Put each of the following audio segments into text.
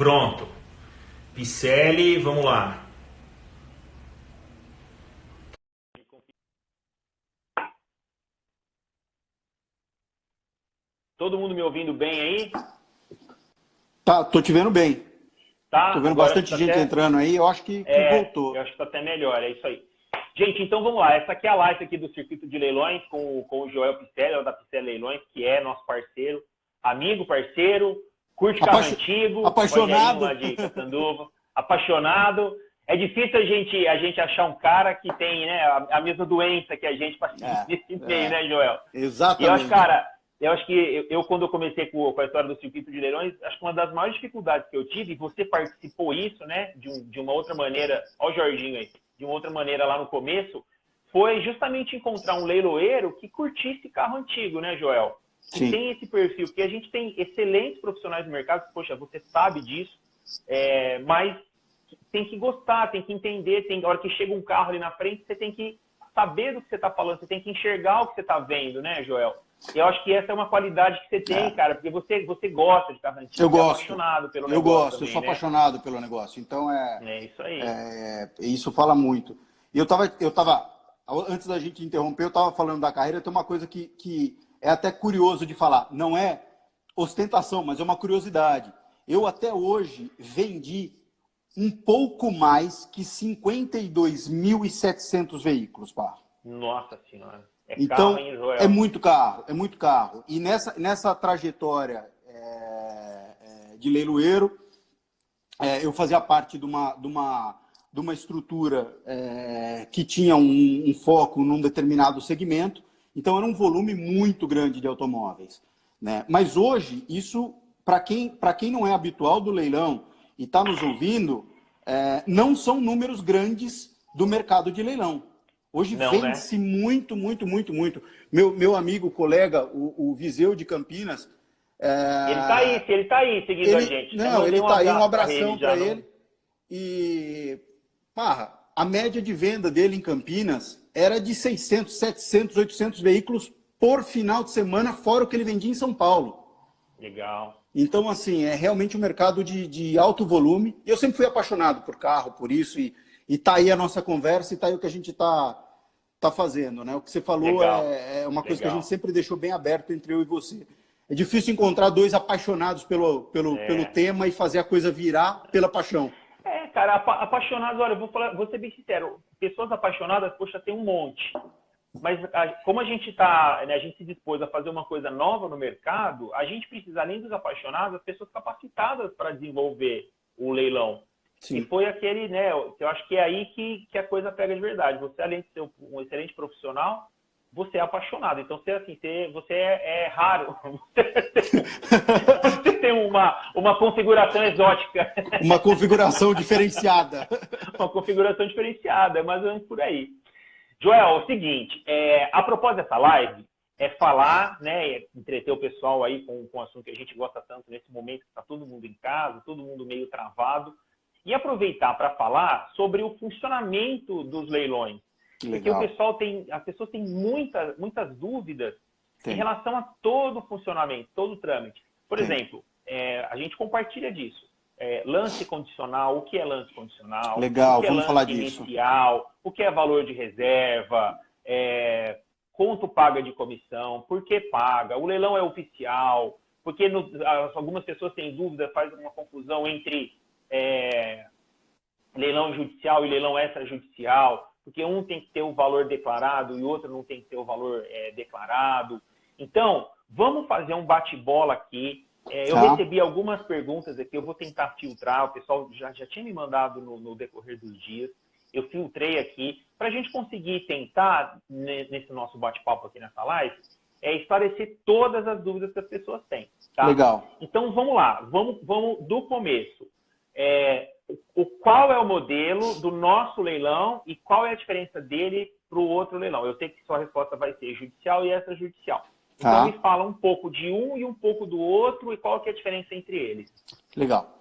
Pronto. Picelli, vamos lá. Todo mundo me ouvindo bem aí? Tá, tô te vendo bem. Tá? Tô vendo Agora acho que bastante tá gente até... entrando aí, eu acho que eu voltou. acho que tá até melhor, é isso aí. Gente, então vamos lá. Essa aqui é a live aqui do Circuito de Leilões com o Joel Picelli, da Picelli Leilões, que é nosso parceiro, amigo, parceiro, curte carro antigo, Rogerinho lá Apaixonado. de Catanduva, apaixonado. É difícil a gente achar um cara que tem, né, a mesma doença que a gente para nesse meio, né, Joel? E eu acho, Exatamente. cara, eu acho que quando eu comecei com a história do Circuito de Leilões, acho que uma das maiores dificuldades que eu tive, e você participou isso, né, de uma outra maneira, ó o Jorginho aí, de uma outra maneira lá no começo, foi justamente encontrar um leiloeiro que curtisse carro antigo, né, Joel? Que Sim. tem esse perfil, porque a gente tem excelentes profissionais no mercado, poxa, você sabe disso, mas tem que gostar, tem que entender, a hora que chega um carro ali na frente, você tem que saber do que você está falando, você tem que enxergar o que você está vendo, né, Joel? Eu acho que essa é uma qualidade que você tem, cara, porque você gosta de carro antigo, Eu você é gosto. apaixonado pelo Eu negócio gosto, eu também, sou né? apaixonado pelo negócio. Então É isso aí. isso fala muito. E antes da gente interromper, eu estava falando da carreira, tem uma coisa que é até curioso de falar. Não é ostentação, mas é uma curiosidade. Eu até hoje vendi um pouco mais que 52.700 veículos, pá. Nossa senhora. É carro, Então, hein, Joel? é muito carro. E nessa trajetória de leiloeiro, eu fazia parte de uma estrutura que tinha um foco num determinado segmento, então era um volume muito grande de automóveis, né? Mas hoje, isso, para quem não é habitual do leilão e está nos ouvindo, não são números grandes do mercado de leilão. Hoje Não, né? vende-se muito, muito, muito, muito. Meu amigo, colega, o Viseu de Campinas, Ele tá aí seguindo a gente. Até não, mandei ele um tá aí, um abraço para abração ele para já no. ele. E, parra, a média de venda dele em Campinas era de 600, 700, 800 veículos por final de semana, fora o que ele vendia em São Paulo. Legal. Então, assim, é realmente um mercado de alto volume. Eu sempre fui apaixonado por carro, por isso, e tá aí a nossa conversa e tá aí o que a gente tá fazendo, né? O que você falou Legal. é uma coisa que a gente Legal. sempre deixou bem aberto entre eu e você. É difícil encontrar dois apaixonados pelo É. tema e fazer a coisa virar pela paixão. Cara, apaixonados, olha, vou ser bem sincero, pessoas apaixonadas, poxa, tem um monte. Mas como a gente tá, né, a gente se dispôs a fazer uma coisa nova no mercado, a gente precisa, além dos apaixonados, as pessoas capacitadas para desenvolver o leilão. E Sim. foi aquele, né, eu acho que é aí que a coisa pega de verdade. Você, além de ser um excelente profissional, você é apaixonado. Então, você é raro. Você tem uma configuração exótica. Uma configuração diferenciada. Uma configuração diferenciada, é mais ou menos por aí. Joel, é o seguinte, a propósito dessa live é falar, né, entreter o pessoal aí com um assunto que a gente gosta tanto nesse momento, que está todo mundo em casa, todo mundo meio travado, e aproveitar para falar sobre o funcionamento dos leilões. Porque Legal. as pessoas têm muitas dúvidas em Tem. relação a todo o funcionamento, todo o trâmite. Por Tem. exemplo, a gente compartilha disso. Lance condicional, o que é lance condicional, o Legal, que é vamos falar lance disso. inicial, o que é valor de reserva, quanto paga de comissão, por que paga, o leilão é oficial, porque algumas pessoas têm dúvida, fazem uma confusão entre leilão judicial e leilão extrajudicial, porque um tem que ter o valor declarado e o outro não tem que ter o valor declarado. Então, vamos fazer um bate-bola aqui. Eu recebi algumas perguntas aqui, eu vou tentar filtrar, o pessoal já tinha me mandado no decorrer dos dias, eu filtrei aqui, para a gente conseguir tentar, nesse nosso bate-papo aqui nessa live, esclarecer todas as dúvidas que as pessoas têm. Tá? Legal. Então, vamos lá, vamos do começo. Qual é o modelo do nosso leilão e qual é a diferença dele para o outro leilão? Eu sei que sua resposta vai ser judicial e extrajudicial. Então, me fala um pouco de um e um pouco do outro e qual que é a diferença entre eles. Legal.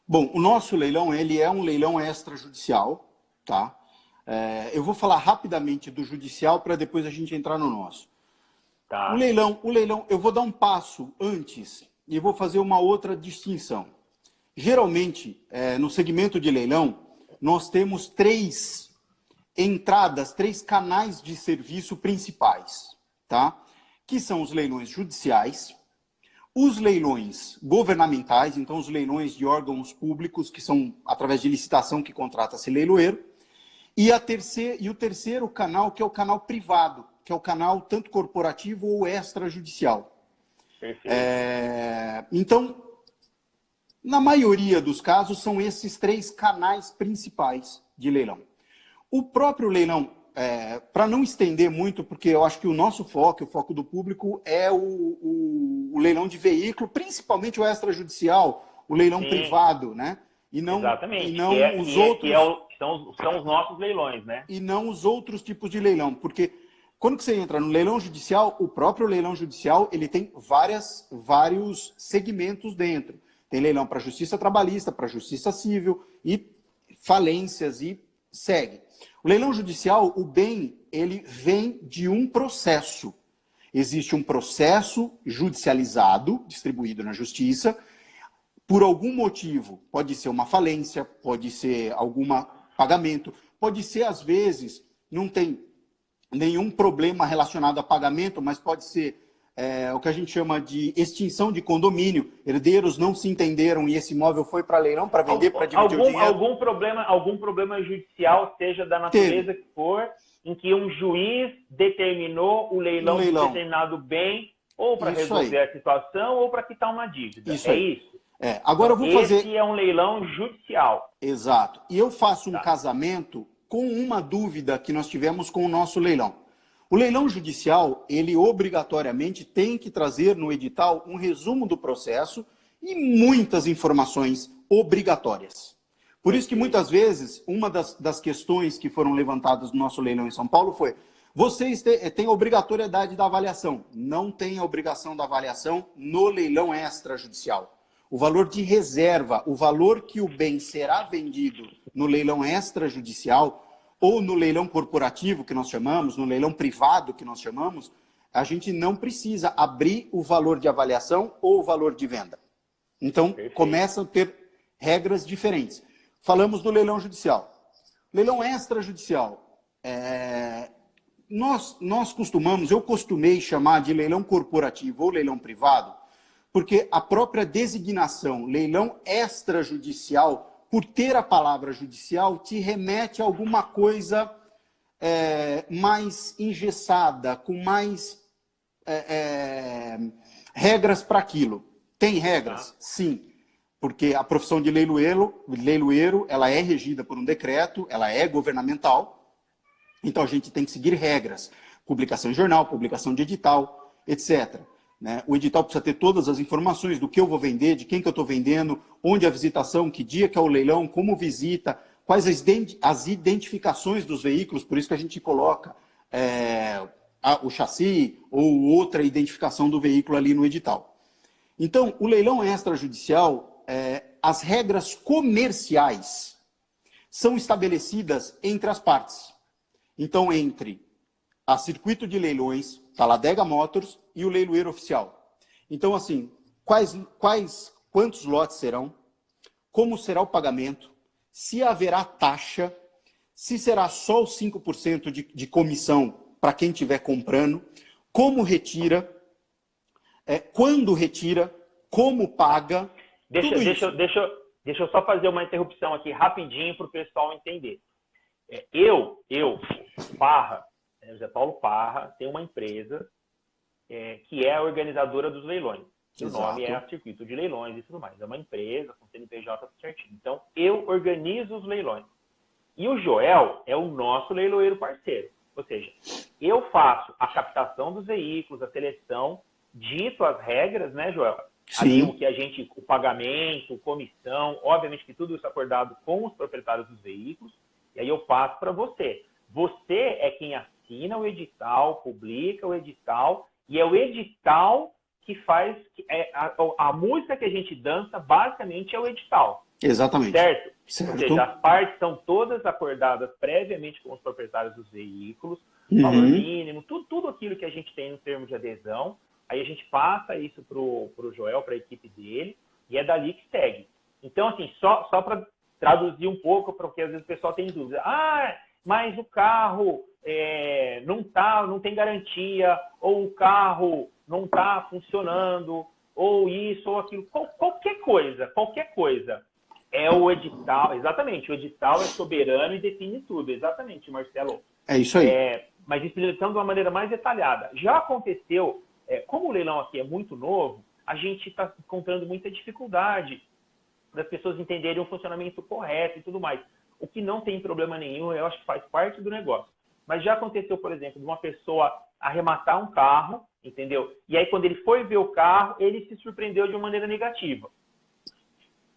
Bom, o nosso leilão, ele é um leilão extrajudicial, tá? Eu vou falar rapidamente do judicial para depois a gente entrar no nosso. Tá. O leilão, eu vou dar um passo antes e vou fazer uma outra distinção. Geralmente, no segmento de leilão, nós temos 3 entradas, 3 canais de serviço principais, tá? Que são os leilões judiciais, os leilões governamentais, então os leilões de órgãos públicos, que são através de licitação que contrata-se leiloeiro, e o terceiro canal, que é o canal privado, que é o canal tanto corporativo ou extrajudicial. Perfeito. Então, na maioria dos casos, são esses 3 canais principais de leilão. O próprio leilão, para não estender muito, porque eu acho que o nosso foco, o foco do público, é o leilão de veículo, principalmente o extrajudicial, o leilão privado, né? E não, Exatamente. E não os outros. São os nossos leilões, né? E não os outros tipos de leilão, porque quando que você entra no leilão judicial, o próprio leilão judicial ele tem vários segmentos dentro. Tem leilão para justiça trabalhista, para justiça civil e falências e segue. O leilão judicial, o bem, ele vem de um processo. Existe um processo judicializado, distribuído na justiça. Por algum motivo, pode ser uma falência, pode ser algum pagamento, pode ser, às vezes, não tem nenhum problema relacionado a pagamento, mas pode ser o que a gente chama de extinção de condomínio. Herdeiros não se entenderam e esse imóvel foi para leilão para vender, para dividir o dinheiro. Algum problema judicial, seja da natureza que for, em que um juiz determinou o leilão de determinado bem, ou para resolver a situação, ou para quitar uma dívida. Isso. Agora eu vou fazer... Esse é um leilão judicial. Exato. E eu faço um casamento com uma dúvida que nós tivemos com o nosso leilão. O leilão judicial, ele obrigatoriamente tem que trazer no edital um resumo do processo e muitas informações obrigatórias. Por isso que muitas vezes, uma das questões que foram levantadas no nosso leilão em São Paulo foi: vocês têm a obrigatoriedade da avaliação. Não tem a obrigação da avaliação no leilão extrajudicial. O valor de reserva, o valor que o bem será vendido no leilão extrajudicial ou no leilão corporativo, que nós chamamos, no leilão privado, que nós chamamos, a gente não precisa abrir o valor de avaliação ou o valor de venda. Então, começam a ter regras diferentes. Falamos do leilão judicial. Leilão extrajudicial. Eu costumei chamar de leilão corporativo ou leilão privado, porque a própria designação leilão extrajudicial, por ter a palavra judicial, te remete a alguma coisa mais engessada, com mais regras para aquilo. Tem regras? Sim. Porque a profissão de leiloeiro, ela é regida por um decreto, ela é governamental, então a gente tem que seguir regras. Publicação em jornal, publicação de edital, etc. Né? O edital precisa ter todas as informações do que eu vou vender, de quem que eu estou vendendo, onde a visitação, que dia que é o leilão, como visita, quais as identificações dos veículos, por isso que a gente coloca o chassi ou outra identificação do veículo ali no edital. Então, o leilão extrajudicial, as regras comerciais são estabelecidas entre as partes. Então, entre a Circuito de Leilões, Talladega Motors e o leiloeiro oficial. Então, assim, quantos lotes serão, como será o pagamento, se haverá taxa, se será só os 5% de comissão para quem estiver comprando, como retira, quando retira, como paga, Deixa eu só fazer uma interrupção aqui rapidinho para o pessoal entender. Eu, Parra, José Paulo Parra, tem uma empresa que é a organizadora dos leilões. O nome é a Circuito de Leilões e tudo mais. É uma empresa com CNPJ certinho. Então, eu organizo os leilões. E o Joel é o nosso leiloeiro parceiro. Ou seja, eu faço a captação dos veículos, a seleção, dito as regras, né, Joel? Sim. O pagamento, comissão, obviamente que tudo isso é acordado com os proprietários dos veículos, e aí eu passo para você. Você é quem assina o edital, publica o edital, e é o edital que faz... A música que a gente dança, basicamente, é o edital. Exatamente. Certo? Ou seja, as partes são todas acordadas previamente com os proprietários dos veículos, valor mínimo, tudo aquilo que a gente tem no termo de adesão. aí a gente passa isso pro Joel, para a equipe dele, e é dali que segue. Então, assim, só para traduzir um pouco, porque às vezes o pessoal tem dúvida. Ah, mas o carro não tem garantia, ou o carro não está funcionando, ou isso, ou aquilo. Qualquer coisa. É o edital, exatamente, o edital é soberano e define tudo, exatamente, Marcelo. É isso aí. Mas explicando de uma maneira mais detalhada. Já aconteceu, como o leilão aqui é muito novo, a gente está encontrando muita dificuldade das pessoas entenderem o funcionamento correto e tudo mais. O que não tem problema nenhum, eu acho que faz parte do negócio. Mas já aconteceu, por exemplo, de uma pessoa arrematar um carro, entendeu? E aí, quando ele foi ver o carro, ele se surpreendeu de uma maneira negativa.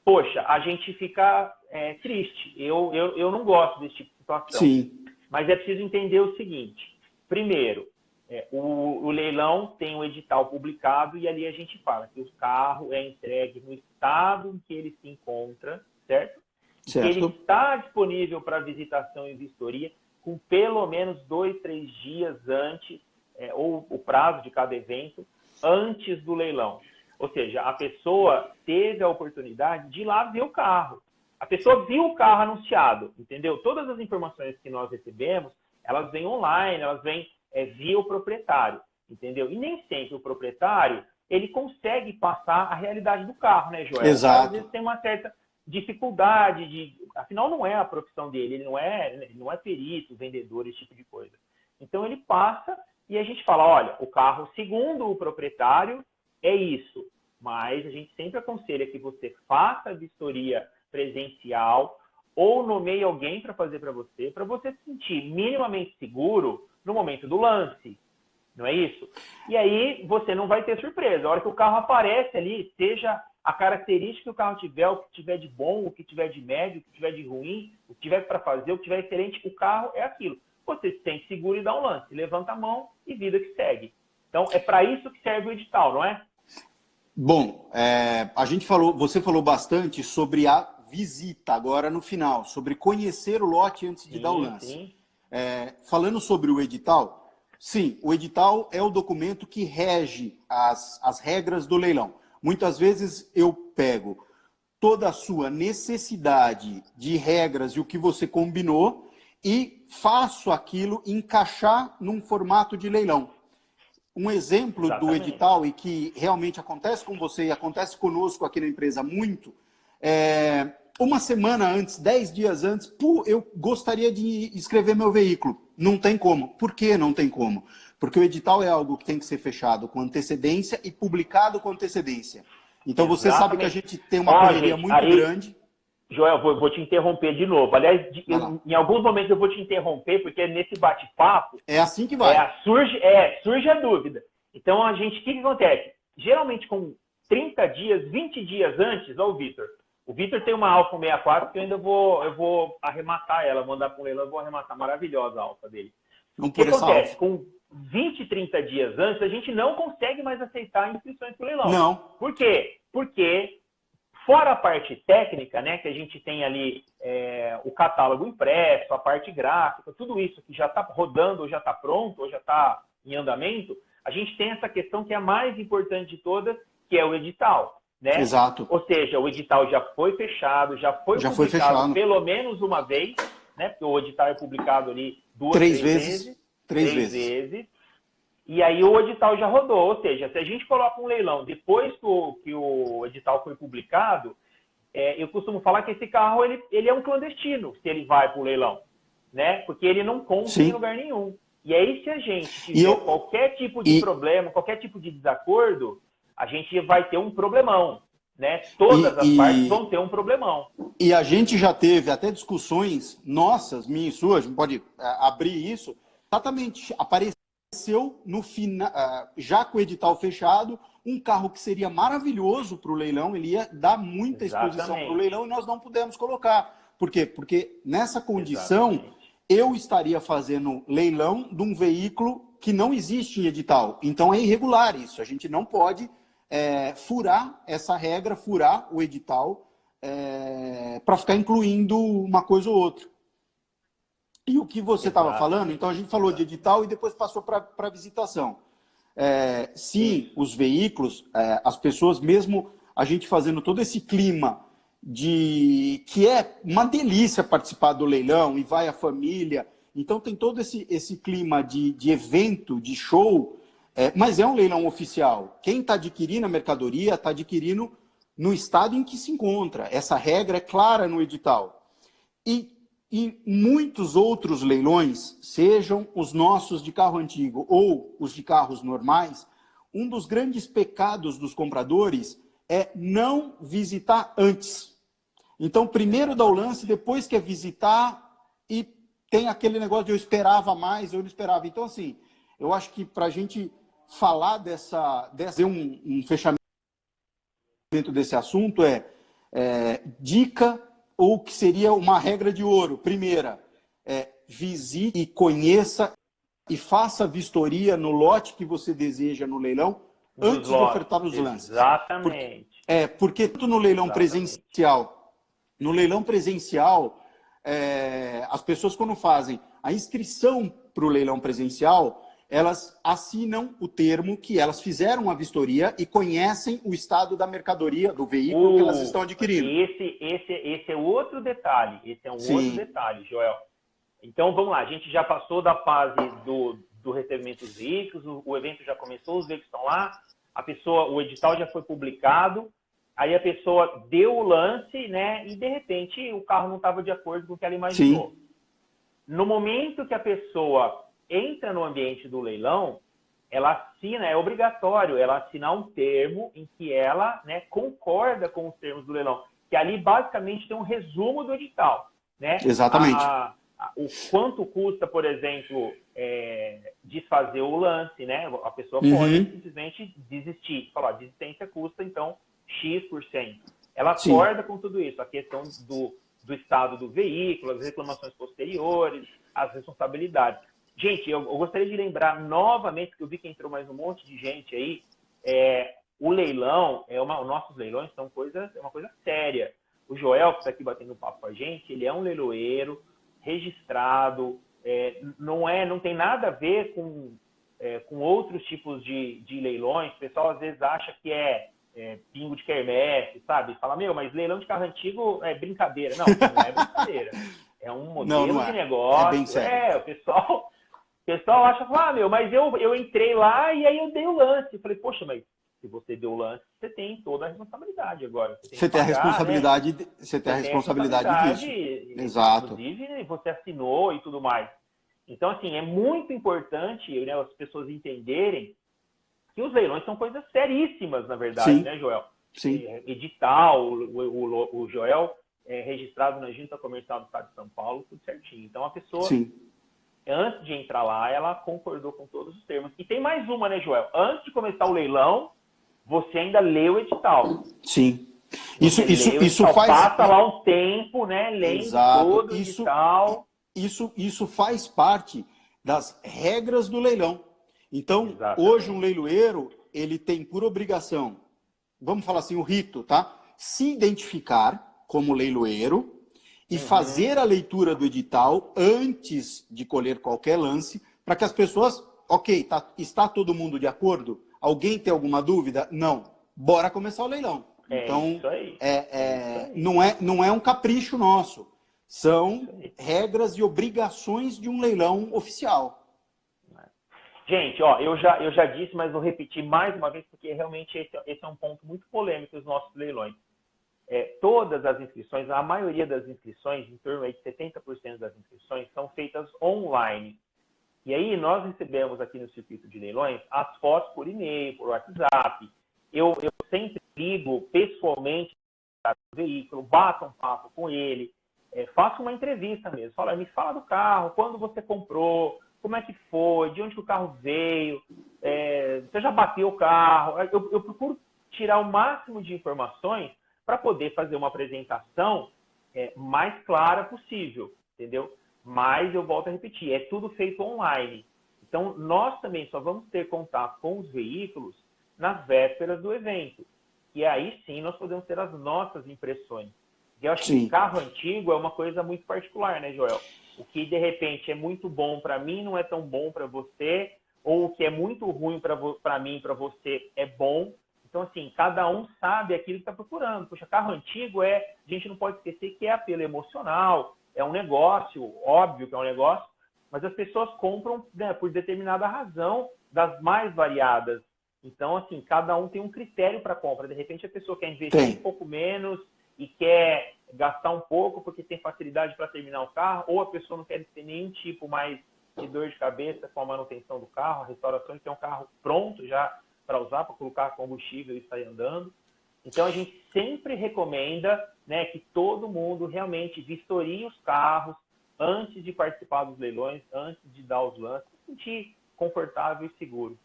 Poxa, a gente fica triste. Eu não gosto desse tipo de situação. Sim. Mas é preciso entender o seguinte. Primeiro, o leilão tem um edital publicado e ali a gente fala que o carro é entregue no estado em que ele se encontra, certo? Que ele está disponível para visitação e vistoria com pelo menos 2, 3 dias antes, ou o prazo de cada evento, antes do leilão. Ou seja, a pessoa teve a oportunidade de ir lá ver o carro. A pessoa viu o carro anunciado, entendeu? Todas as informações que nós recebemos, elas vêm online, elas vêm via o proprietário, entendeu? E nem sempre o proprietário, ele consegue passar a realidade do carro, né, Joel? Exato. Às vezes tem uma certa dificuldade afinal não é a profissão dele, ele não é perito, vendedor, esse tipo de coisa. Então ele passa e a gente fala, olha, o carro, segundo o proprietário, é isso, mas a gente sempre aconselha que você faça a vistoria presencial ou nomeie alguém para fazer para você se sentir minimamente seguro no momento do lance, não é isso? E aí você não vai ter surpresa. A hora que o carro aparece ali, seja a característica que o carro tiver, o que tiver de bom, o que tiver de médio, o que tiver de ruim, o que tiver para fazer, o que tiver excelente, o carro é aquilo. Você se sente seguro e dá um lance, levanta a mão e vida que segue. Então, é para isso que serve o edital, não é? Bom, você falou bastante sobre a visita agora no final, sobre conhecer o lote antes de dar o lance. Sim. Falando sobre o edital, sim, o edital é o documento que rege as regras do leilão. Muitas vezes eu pego toda a sua necessidade de regras e o que você combinou e faço aquilo encaixar num formato de leilão. Um exemplo do edital, e que realmente acontece com você e acontece conosco aqui na empresa muito, uma semana antes, 10 dias antes, eu gostaria de escrever meu veículo. Não tem como. Por que não tem como? Porque o edital é algo que tem que ser fechado com antecedência e publicado com antecedência. Então você sabe que a gente tem uma correria muito grande. Joel, vou te interromper de novo. Aliás, em alguns momentos eu vou te interromper, porque nesse bate-papo... É assim que vai. Surge a dúvida. Então, o que acontece? Geralmente, com 30 dias, 20 dias antes, ó, o Vitor. O Vitor tem uma Alfa 64 que eu ainda vou arrematar ela, mandar para um leilão, eu vou arrematar. Maravilhosa a Alfa dele. O que acontece? Com 20, 30 dias antes, a gente não consegue mais aceitar inscrições para o leilão. Não. Por quê? Porque... fora a parte técnica, né, que a gente tem ali o catálogo impresso, a parte gráfica, tudo isso que já está rodando, ou já está pronto, ou já está em andamento, a gente tem essa questão que é a mais importante de todas, que é o edital. Né? Exato. Ou seja, o edital já foi fechado, já foi publicado pelo menos uma vez, né, porque o edital é publicado ali 2, 3 vezes. 3 vezes. E aí o edital já rodou, ou seja, se a gente coloca um leilão depois que o edital foi publicado, eu costumo falar que esse carro ele é um clandestino se ele vai para o leilão, né? Porque ele não conta em lugar nenhum. E aí se a gente tiver qualquer tipo de problema, qualquer tipo de desacordo, a gente vai ter um problemão, né? Todas as partes vão ter um problemão. E a gente já teve até discussões nossas, minhas e suas, a gente pode abrir isso, exatamente, apareceu no final, já com o edital fechado, um carro que seria maravilhoso para o leilão, ele ia dar muita exposição para o leilão e nós não pudemos colocar. Por quê? Porque nessa condição, eu estaria fazendo leilão de um veículo que não existe em edital. Então é irregular isso. A gente não pode furar essa regra, furar o edital para ficar incluindo uma coisa ou outra. E o que você estava falando, então a gente falou de edital e depois passou para visitação. sim, os veículos, as pessoas, mesmo a gente fazendo todo esse clima que é uma delícia participar do leilão e vai a família, então tem todo esse clima de evento, de show, mas é um leilão oficial. Quem está adquirindo a mercadoria está adquirindo no estado em que se encontra. Essa regra é clara no edital. E muitos outros leilões, sejam os nossos de carro antigo ou os de carros normais, um dos grandes pecados dos compradores é não visitar antes. Então, primeiro dá o lance, depois quer visitar e tem aquele negócio de eu esperava mais, eu não esperava. Então, assim, eu acho que para a gente falar fazer um fechamento desse assunto dica ou que seria uma regra de ouro. Primeira, visite e conheça e faça vistoria no lote que você deseja no leilão antes de ofertar os lances. Exatamente. Porque tanto no leilão presencial, as pessoas quando fazem a inscrição para o leilão presencial, elas assinam o termo que elas fizeram a vistoria e conhecem o estado da mercadoria, do veículo que elas estão adquirindo. Esse é outro detalhe. Esse é um outro detalhe, Joel. Então, vamos lá. A gente já passou da fase do recebimento dos veículos, o evento já começou, os veículos estão lá, o edital já foi publicado, aí a pessoa deu o lance, né? E, de repente, o carro não estava de acordo com o que ela imaginou. Sim. No momento que a pessoa entra no ambiente do leilão, ela assina, é obrigatório ela assinar um termo em que ela, né, concorda com os termos do leilão, que ali basicamente tem um resumo do edital, né? Exatamente. O quanto custa, por exemplo, desfazer o lance, né? A pessoa pode simplesmente desistir, falar, a desistência custa, então, X%. Ela acorda com tudo isso, a questão do estado do veículo, as reclamações posteriores, as responsabilidades. Gente, eu gostaria de lembrar novamente, que eu vi que entrou mais um monte de gente aí, o leilão, nossos leilões são uma coisa séria. O Joel, que está aqui batendo papo com a gente, ele é um leiloeiro registrado, não tem nada a ver com outros tipos de leilões. O pessoal às vezes acha que pingo de quermesse, sabe? Fala, mas leilão de carro antigo é brincadeira. Não é brincadeira. É um modelo de negócio. É bem sério. O pessoal acha, mas eu entrei lá e aí eu dei o lance. Eu falei, poxa, mas se você deu o lance, você tem toda a responsabilidade agora. Você tem a responsabilidade, né? Você tem a responsabilidade disso. Exato. Inclusive, você assinou e tudo mais. Então, assim, é muito importante, né, as pessoas entenderem que os leilões são coisas seríssimas, na verdade, né, Joel? Sim. Edital, o Joel é registrado na Junta Comercial do Estado de São Paulo, tudo certinho. Então, a pessoa, antes de entrar lá, ela concordou com todos os termos. E tem mais uma, né, Joel? Antes de começar o leilão, você ainda lê o edital. Sim. Isso faz... Passa lá um tempo, né, lendo todo o edital. Isso faz parte das regras do leilão. Então, hoje um leiloeiro, ele tem por obrigação, vamos falar assim, o rito, tá? Se identificar como leiloeiro e fazer a leitura do edital antes de colher qualquer lance, para que as pessoas, está todo mundo de acordo? Alguém tem alguma dúvida? Não. Bora começar o leilão. Então, não é um capricho nosso. São regras e obrigações de um leilão oficial. Gente, eu já disse, mas vou repetir mais uma vez, porque realmente esse é um ponto muito polêmico dos nossos leilões. Todas as inscrições, a maioria das inscrições, em torno aí de 70% das inscrições, são feitas online. E aí nós recebemos aqui no circuito de leilões as fotos por e-mail, por WhatsApp. Eu sempre ligo pessoalmente para o veículo, bato um papo com ele, faço uma entrevista mesmo. Me fala do carro, quando você comprou, como é que foi, de onde que o carro veio, você já bateu o carro. Eu procuro tirar o máximo de informações para poder fazer uma apresentação mais clara possível, entendeu? Mas eu volto a repetir, é tudo feito online. Então, nós também só vamos ter contato com os veículos nas vésperas do evento. E aí sim nós podemos ter as nossas impressões. Eu acho que carro antigo é uma coisa muito particular, né, Joel? O que, de repente, é muito bom para mim não é tão bom para você. ou o que é muito ruim para mim, para você, é bom. Então, assim, cada um sabe aquilo que está procurando. Poxa, carro antigo a gente não pode esquecer que é apelo emocional, é um negócio, óbvio que é um negócio, mas as pessoas compram, né, por determinada razão, das mais variadas. Então, assim, cada um tem um critério para compra. De repente, a pessoa quer investir um pouco menos e quer gastar um pouco porque tem facilidade para terminar o carro, ou a pessoa não quer ter nenhum tipo mais de dor de cabeça com a manutenção do carro, a restauração, que é um carro pronto já para usar, para colocar combustível e sair andando. Então, a gente sempre recomenda, né, que todo mundo realmente vistorie os carros antes de participar dos leilões, antes de dar os lances, se sentir confortável e seguro.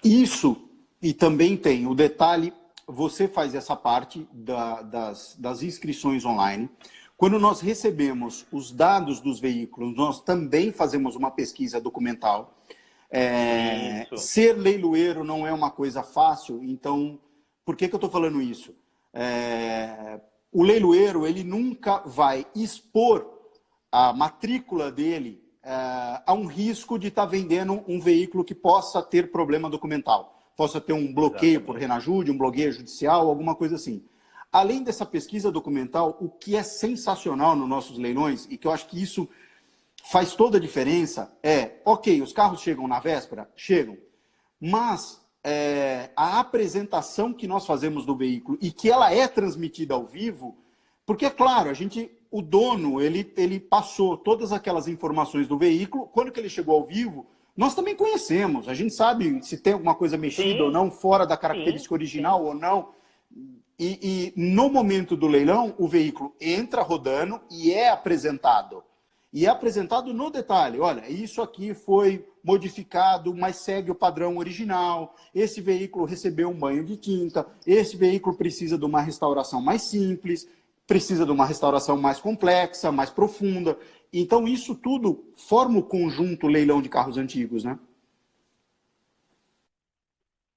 Isso, e também tem o detalhe, você faz essa parte das inscrições online. Quando nós recebemos os dados dos veículos, nós também fazemos uma pesquisa documental. Ser leiloeiro não é uma coisa fácil, então, por que eu estou falando isso? O leiloeiro, ele nunca vai expor a matrícula dele a um risco de estar vendendo um veículo que possa ter problema documental, possa ter um bloqueio por Renajude, um bloqueio judicial, alguma coisa assim. Além dessa pesquisa documental, o que é sensacional nos nossos leilões, e que eu acho que isso faz toda a diferença, ok, os carros chegam na véspera? Chegam. Mas a apresentação que nós fazemos do veículo e que ela é transmitida ao vivo, porque, é claro, o dono, ele passou todas aquelas informações do veículo, quando que ele chegou ao vivo, nós também conhecemos, a gente sabe se tem alguma coisa mexida ou não, fora da característica original ou não. E no momento do leilão, o veículo entra rodando e é apresentado. E é apresentado no detalhe, olha, isso aqui foi modificado, mas segue o padrão original, esse veículo recebeu um banho de tinta, esse veículo precisa de uma restauração mais simples, precisa de uma restauração mais complexa, mais profunda. Então, isso tudo forma o conjunto leilão de carros antigos, né?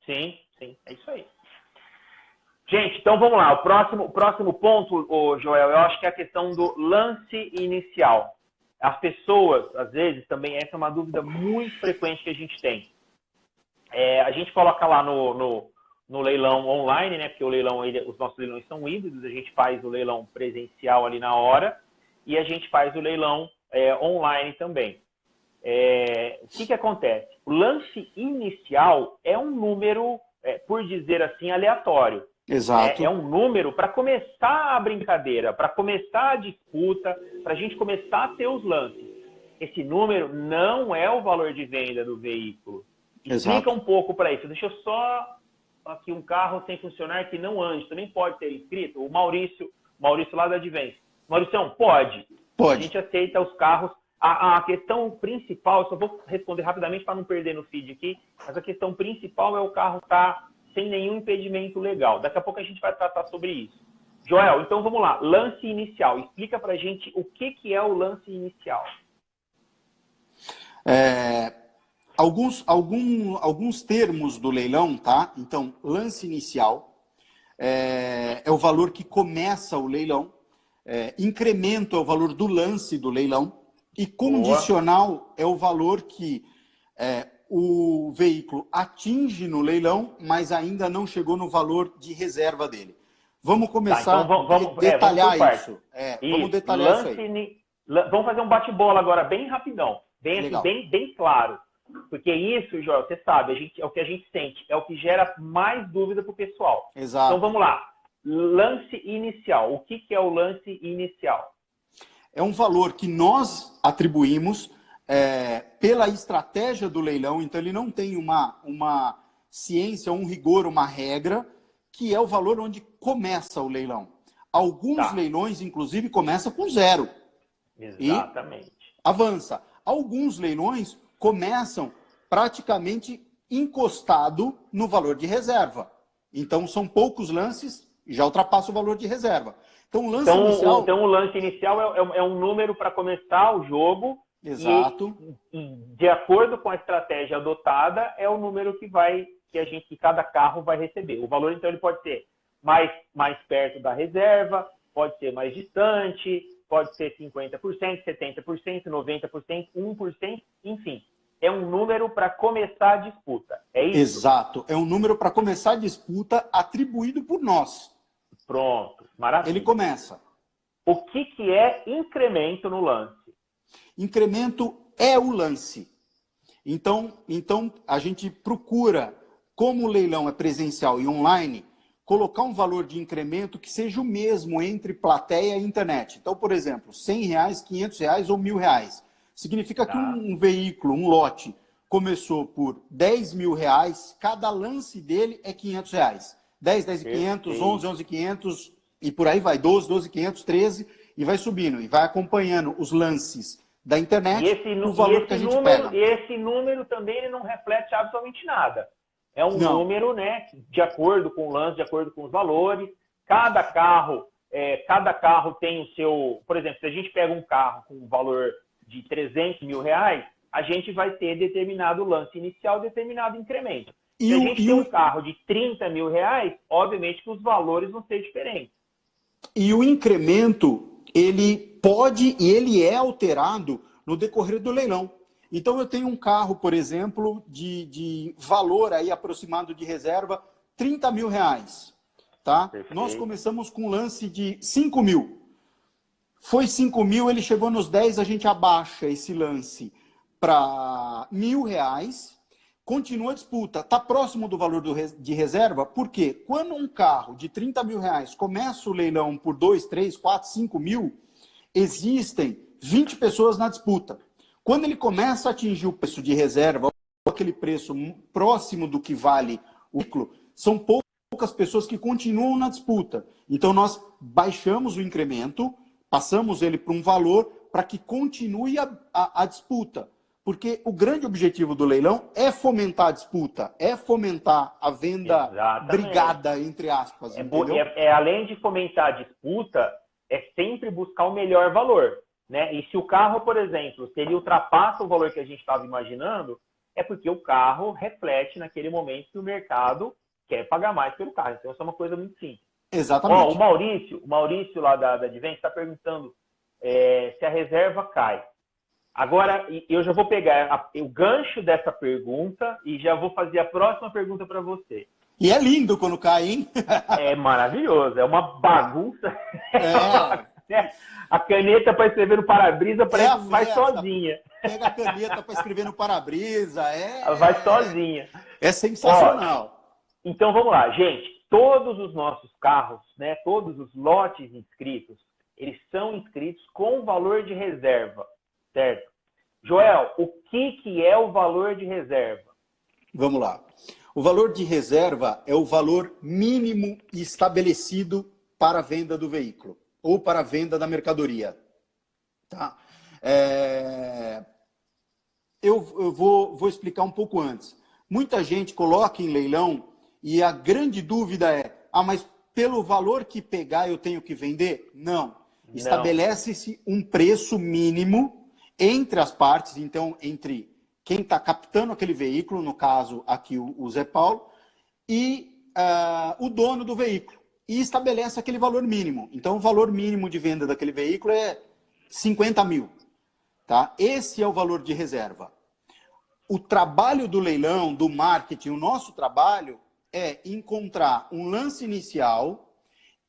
Sim, é isso aí. Gente, então vamos lá. O próximo ponto, Joel, eu acho que é a questão do lance inicial. As pessoas, às vezes, também essa é uma dúvida muito frequente que a gente tem. A gente coloca lá no leilão online, né? Porque os nossos leilões são híbridos, a gente faz o leilão presencial ali na hora e a gente faz o leilão online também. O que acontece? O lance inicial é um número, por dizer assim, aleatório. Exato. É um número para começar a brincadeira, para começar a disputa, para a gente começar a ter os lances. Esse número não é o valor de venda do veículo. Explica um pouco para isso. Deixa eu só aqui um carro sem funcionar que não ande. Também pode ser inscrito? O Maurício lá da Advance. Maurício, pode. Pode. A gente aceita os carros. A questão principal, eu só vou responder rapidamente para não perder no feed aqui, mas a questão principal é o carro estar sem nenhum impedimento legal. Daqui a pouco a gente vai tratar sobre isso. Joel, então vamos lá. Lance inicial. Explica para a gente o que é o lance inicial. Alguns termos do leilão, tá? Então, lance inicial é o valor que começa o leilão, incremento é o valor do lance do leilão, e condicional é o valor que o veículo atinge no leilão, mas ainda não chegou no valor de reserva dele. Vamos começar a detalhar isso. Vamos detalhar isso aí. Vamos fazer um bate-bola agora, bem rapidão, bem claro. Porque isso, Joel, você sabe, é o que a gente sente, é o que gera mais dúvida para o pessoal. Exato. Então vamos lá. Lance inicial. O que é o lance inicial? É um valor que nós atribuímos pela estratégia do leilão, então ele não tem uma ciência, um rigor, uma regra, que é o valor onde começa o leilão. Alguns leilões, inclusive, começam com 0. Exatamente. E avança. Alguns leilões começam praticamente encostado no valor de reserva. Então, são poucos lances e já ultrapassa o valor de reserva. Então, o lance inicial... Então, o lance inicial é um número para começar o jogo. Exato. E, de acordo com a estratégia adotada, é o número que cada carro vai receber. O valor, então, ele pode ser mais perto da reserva, pode ser mais distante, pode ser 50%, 70%, 90%, 1%, enfim. É um número para começar a disputa, é isso? Exato, é um número para começar a disputa atribuído por nós. Pronto, maravilha. Ele começa. O que é incremento no lance? Incremento é o lance. Então a gente procura, como o leilão é presencial e online, colocar um valor de incremento que seja o mesmo entre plateia e internet. Então, por exemplo, R$100, R$500 ou R$1.000. Significa que um veículo, um lote, começou por R$10.000, cada lance dele é R$500. 10, 10.500, 11, 11.500 e por aí vai, 12, 12.500, 13 e vai subindo. E vai acompanhando os lances da internet, o valor que a gente pega. E esse número também ele não reflete absolutamente nada. É um número, né, de acordo com o lance, de acordo com os valores. Cada carro tem o seu... Por exemplo, se a gente pega um carro com um valor de R$300 mil, a gente vai ter determinado lance inicial, determinado incremento. Se a gente tem um carro de R$30 mil, obviamente que os valores vão ser diferentes. E o incremento, ele pode e ele é alterado no decorrer do leilão. Então, eu tenho um carro, por exemplo, de valor aí aproximado de reserva, R$30 mil. Tá? Nós começamos com um lance de 5 mil. Foi 5 mil, ele chegou nos 10, a gente abaixa esse lance para R$1.000. Continua a disputa. Está próximo do valor de reserva, porque quando um carro de R$30 mil começa o leilão por 2, 3, 4, 5 mil, existem 20 pessoas na disputa. Quando ele começa a atingir o preço de reserva, aquele preço próximo do que vale o veículo, são poucas pessoas que continuam na disputa. Então, nós baixamos o incremento, passamos ele para um valor para que continue a disputa. Porque o grande objetivo do leilão é fomentar a disputa, é fomentar a venda brigada, entre aspas. Além de fomentar a disputa, é sempre buscar o melhor valor. Né? E se o carro, por exemplo, se ele ultrapassa o valor que a gente estava imaginando, é porque o carro reflete naquele momento que o mercado quer pagar mais pelo carro. Então, isso é uma coisa muito simples. Exatamente. O Maurício lá da Advent está perguntando se a reserva cai. Agora, eu já vou pegar o gancho dessa pergunta e já vou fazer a próxima pergunta para você. E é lindo quando cai, hein? É maravilhoso, é uma bagunça. A caneta para escrever no para-brisa parece que vai sozinha. Pega a caneta para escrever no para-brisa. Vai sozinha. É sensacional. Então, vamos lá, gente. Todos os nossos carros, né, todos os lotes inscritos, eles são inscritos com valor de reserva. Certo? Joel, o que é o valor de reserva? Vamos lá. O valor de reserva é o valor mínimo estabelecido para a venda do veículo ou para a venda da mercadoria. Tá? Eu vou explicar um pouco antes. Muita gente coloca em leilão e a grande dúvida é: mas pelo valor que pegar eu tenho que vender? Não. Estabelece-se um preço mínimo entre as partes, então, entre quem está captando aquele veículo, no caso aqui o Zé Paulo, e o dono do veículo, e estabelece aquele valor mínimo. Então, o valor mínimo de venda daquele veículo é 50 mil. Tá? Esse é o valor de reserva. O trabalho do leilão, do marketing, o nosso trabalho é encontrar um lance inicial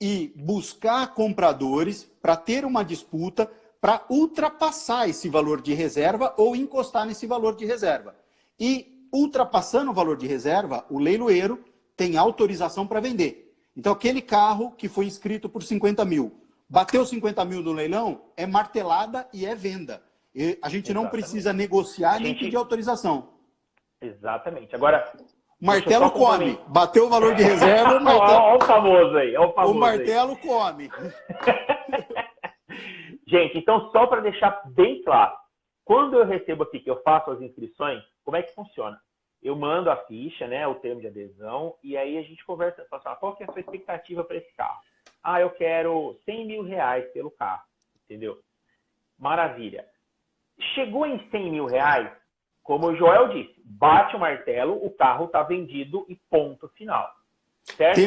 e buscar compradores para ter uma disputa para ultrapassar esse valor de reserva ou encostar nesse valor de reserva. E, ultrapassando o valor de reserva, o leiloeiro tem autorização para vender. Então, aquele carro que foi inscrito por 50 mil, bateu 50 mil no leilão, é martelada e é venda. E a gente não precisa negociar nem pedir autorização. Exatamente. Agora, o martelo come. Bateu o valor de reserva, o martelo... Olha o famoso aí. O martelo come. Gente, então só para deixar bem claro, quando eu recebo aqui que eu faço as inscrições, como é que funciona? Eu mando a ficha, né, o termo de adesão, e aí a gente conversa, fala assim, qual que é a sua expectativa para esse carro? Eu quero R$100 mil pelo carro, entendeu? Maravilha. Chegou em R$100 mil, como o Joel disse, bate o martelo, o carro está vendido e ponto final. Certo?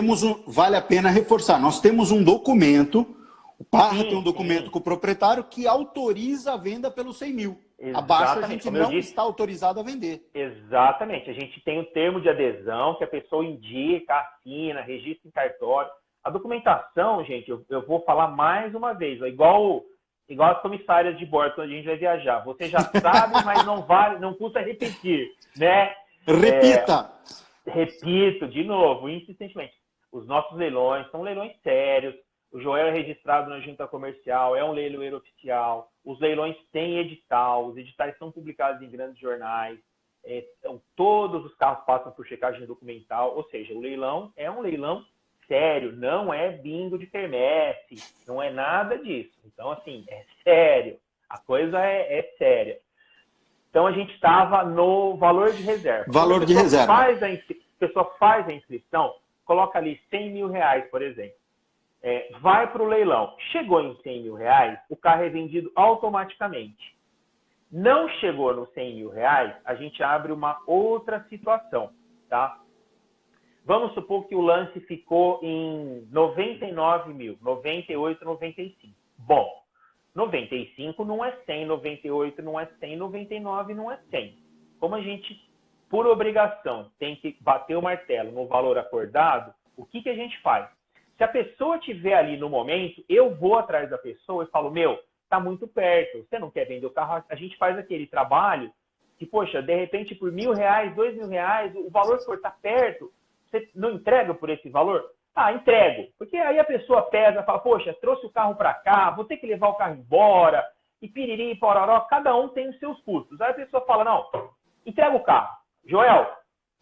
Vale a pena reforçar, nós temos um documento O Parra Sim, tem um documento sim. com o proprietário que autoriza a venda pelos 100 mil. Abaixo a Exatamente, gente como eu não disse. está autorizado a vender. Exatamente. A gente tem o termo de adesão, que a pessoa indica, assina, registra em cartório. A documentação, gente, eu vou falar mais uma vez, ó, igual as comissárias de bordo quando a gente vai viajar. Você já sabe, mas não vale, não custa repetir, né? Repita! Repito de novo, insistentemente. Os nossos leilões são leilões sérios. O Joel é registrado na junta comercial, é um leiloeiro oficial. Os leilões têm edital, os editais são publicados em grandes jornais. Então, todos os carros passam por checagem documental, ou seja, o leilão é um leilão sério, não é bingo de quermesse, não é nada disso. Então, assim, é sério, a coisa é séria. Então, a gente estava no valor de reserva. Valor de reserva. A pessoa faz a inscrição, coloca ali 100 mil reais, por exemplo. Vai para o leilão. Chegou em 100 mil reais, o carro é vendido automaticamente. Não chegou nos 100 mil reais, a gente abre uma outra situação, tá? Vamos supor que o lance ficou em 99 mil, 98, 95. Bom, 95 não é 100, 98 não é 100, 99 não é 100. Como a gente, por obrigação, tem que bater o martelo no valor acordado, o que a gente faz? Se a pessoa estiver ali no momento, eu vou atrás da pessoa e falo, meu, tá muito perto, você não quer vender o carro? A gente faz aquele trabalho que, poxa, de repente por R$1.000, R$2.000, o valor for tá perto, você não entrega por esse valor? Ah, entrego. Porque aí a pessoa pesa, fala, poxa, trouxe o carro para cá, vou ter que levar o carro embora, e piriri, e pororó, cada um tem os seus custos. Aí a pessoa fala, não, entrega o carro. Joel,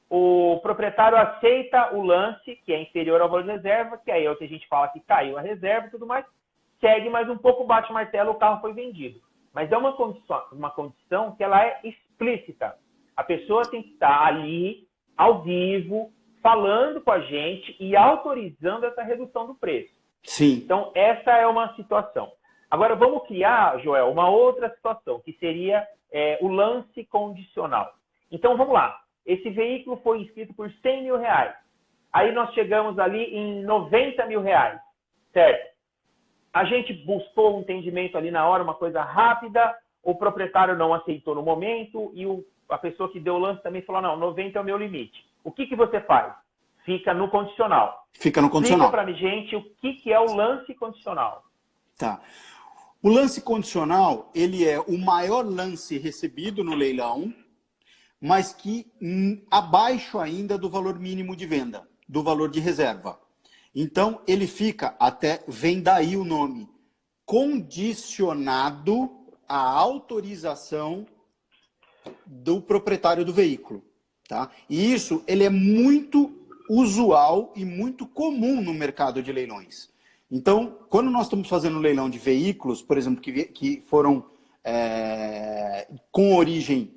o proprietário aceita o lance, que é inferior ao valor de reserva, que aí é o que a gente fala que caiu a reserva e tudo mais, segue mais um pouco, bate o martelo, o carro foi vendido. Mas é uma condição que ela é explícita. A pessoa tem que estar ali, ao vivo, falando com a gente e autorizando essa redução do preço. Sim. Então, essa é uma situação. Agora, vamos criar, Joel, uma outra situação, que seria o lance condicional. Então, vamos lá. Esse veículo foi inscrito por 100 mil reais. Aí nós chegamos ali em 90 mil reais, certo? A gente buscou um entendimento ali na hora, uma coisa rápida, o proprietário não aceitou no momento e a pessoa que deu o lance também falou, não, 90 é o meu limite. O que você faz? Fica no condicional. Fica no condicional. Explica pra gente o que é o lance condicional. Tá. O lance condicional, ele é o maior lance recebido no leilão, mas que abaixo ainda do valor mínimo de venda, do valor de reserva. Então, ele fica, vem daí o nome, condicionado à autorização do proprietário do veículo. Tá? E isso ele é muito usual e muito comum no mercado de leilões. Então, quando nós estamos fazendo um leilão de veículos, por exemplo, que foram com origem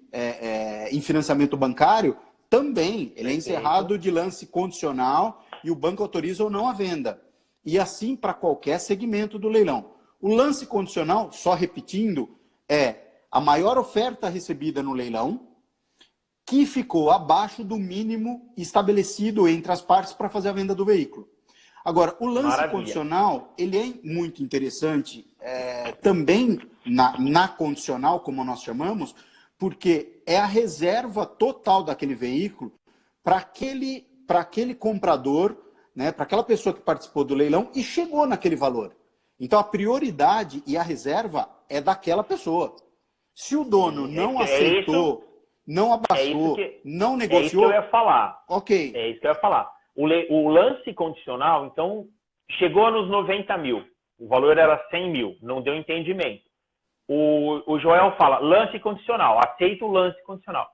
em financiamento bancário, também ele é encerrado de lance condicional e o banco autoriza ou não a venda. E assim para qualquer segmento do leilão. O lance condicional, só repetindo, é a maior oferta recebida no leilão que ficou abaixo do mínimo estabelecido entre as partes para fazer a venda do veículo. Agora, o lance condicional, ele é muito interessante também na condicional, como nós chamamos, porque é a reserva total daquele veículo para aquele comprador, né, para aquela pessoa que participou do leilão e chegou naquele valor. Então, a prioridade e a reserva é daquela pessoa. Se o dono não aceitou, não abaixou, não negociou... É isso que eu ia falar. Ok. É isso que eu ia falar. O lance condicional, então, chegou nos 90 mil. O valor era 100 mil. Não deu entendimento. O Joel fala, lance condicional. Aceita o lance condicional.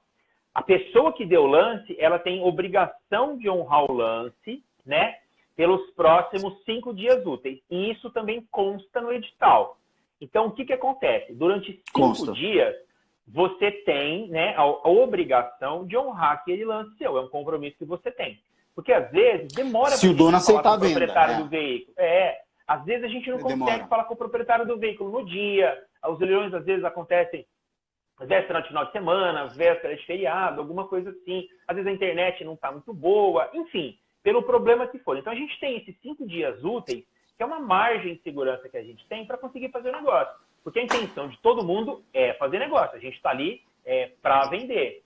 A pessoa que deu o lance, ela tem obrigação de honrar o lance, né? Pelos próximos 5 dias úteis. E isso também consta no edital. Então, o que acontece? Durante 5 dias, você tem, né, a obrigação de honrar aquele lance seu. É um compromisso que você tem. Porque, às vezes, demora se o dono aceitar a venda, com o proprietário do veículo. Às vezes a gente não consegue falar com o proprietário do veículo no dia. Os leilões, às vezes, acontecem véspera de final de semana, véspera de feriado, alguma coisa assim. Às vezes a internet não está muito boa. Enfim, pelo problema que for. Então, a gente tem esses 5 dias úteis que é uma margem de segurança que a gente tem para conseguir fazer o negócio. Porque a intenção de todo mundo é fazer negócio. A gente está ali para vender.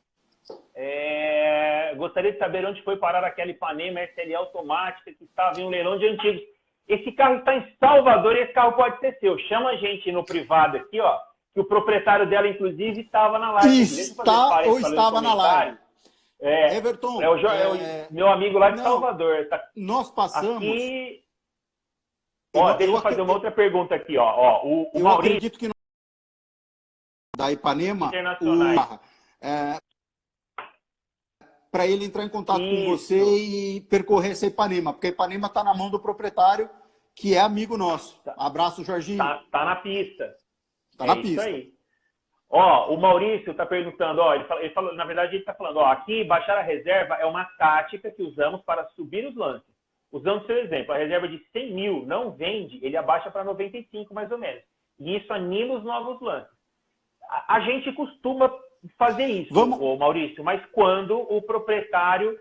Gostaria de saber onde foi parar aquela Ipanema SL automática que estava em um leilão de antigos. Esse carro está em Salvador e esse carro pode ser seu. Chama a gente no privado aqui, ó, que o proprietário dela, inclusive, estava na live. Está ou estava na live. Everton, meu amigo lá de Salvador. Tá nós passamos... Aqui... deixa eu fazer uma outra pergunta aqui. O eu Maurício... acredito que da Ipanema, para ele entrar em contato com você e percorrer essa Ipanema, porque a Ipanema está na mão do proprietário, que é amigo nosso. Abraço, Jorginho. Tá na pista. Tá na pista. Isso aí. O Maurício está perguntando, ele falou, na verdade ele está falando, aqui baixar a reserva é uma tática que usamos para subir os lances. Usando seu exemplo, a reserva de 100 mil não vende, ele abaixa para 95 mais ou menos. E isso anima os novos lances. A gente costuma fazer isso, Maurício, mas quando o proprietário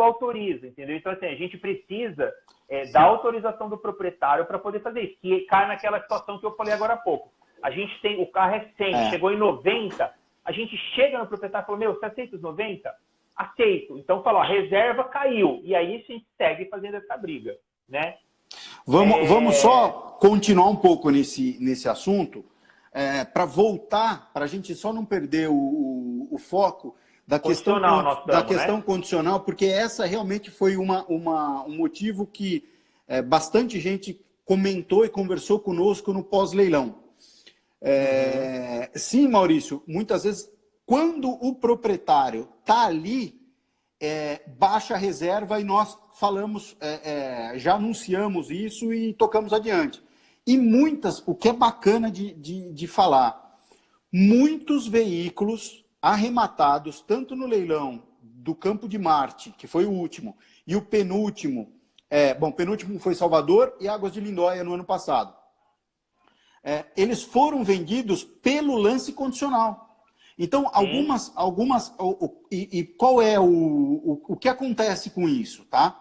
autoriza, entendeu? Então, assim, a gente precisa da autorização do proprietário para poder fazer isso, que cai naquela situação que eu falei agora há pouco. A gente tem, o carro é 100, chegou em 90, a gente chega no proprietário e fala, você aceita os 90? Aceito. Então, fala, a reserva caiu. E aí a gente segue fazendo essa briga, né? Vamos só continuar um pouco nesse assunto, para voltar, para a gente só não perder o foco da questão condicional, porque essa realmente foi um motivo que bastante gente comentou e conversou conosco no pós-leilão. Sim, Maurício, muitas vezes, quando o proprietário está ali, baixa a reserva e nós falamos, já anunciamos isso e tocamos adiante. E o que é bacana de falar, muitos veículos arrematados, tanto no leilão do Campo de Marte, que foi o último, e o penúltimo, o penúltimo foi Salvador e Águas de Lindóia no ano passado. Eles foram vendidos pelo lance condicional. Então, e qual é o que acontece com isso, tá?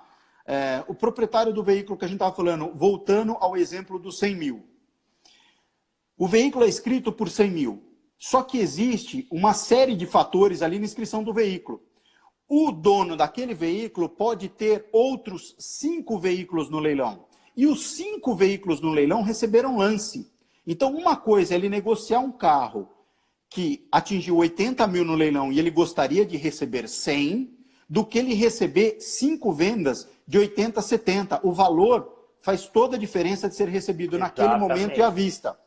O proprietário do veículo que a gente estava falando, voltando ao exemplo dos 100 mil. O veículo é inscrito por 100 mil, só que existe uma série de fatores ali na inscrição do veículo. O dono daquele veículo pode ter outros 5 veículos no leilão. E os 5 veículos no leilão receberam lance. Então, uma coisa é ele negociar um carro que atingiu 80 mil no leilão e ele gostaria de receber 100, do que ele receber 5 vendas de 80 a 70. O valor faz toda a diferença de ser recebido naquele momento e à vista.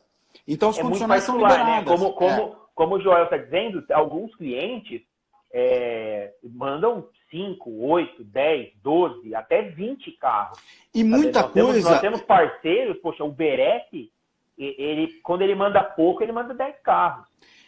Então, os condicionais são liberados. Né? Como o Joel está dizendo, alguns clientes mandam 5, 8, 10, 12, até 20 carros. E muita coisa... Nós temos parceiros, o Berec, quando ele manda pouco, ele manda 10 carros.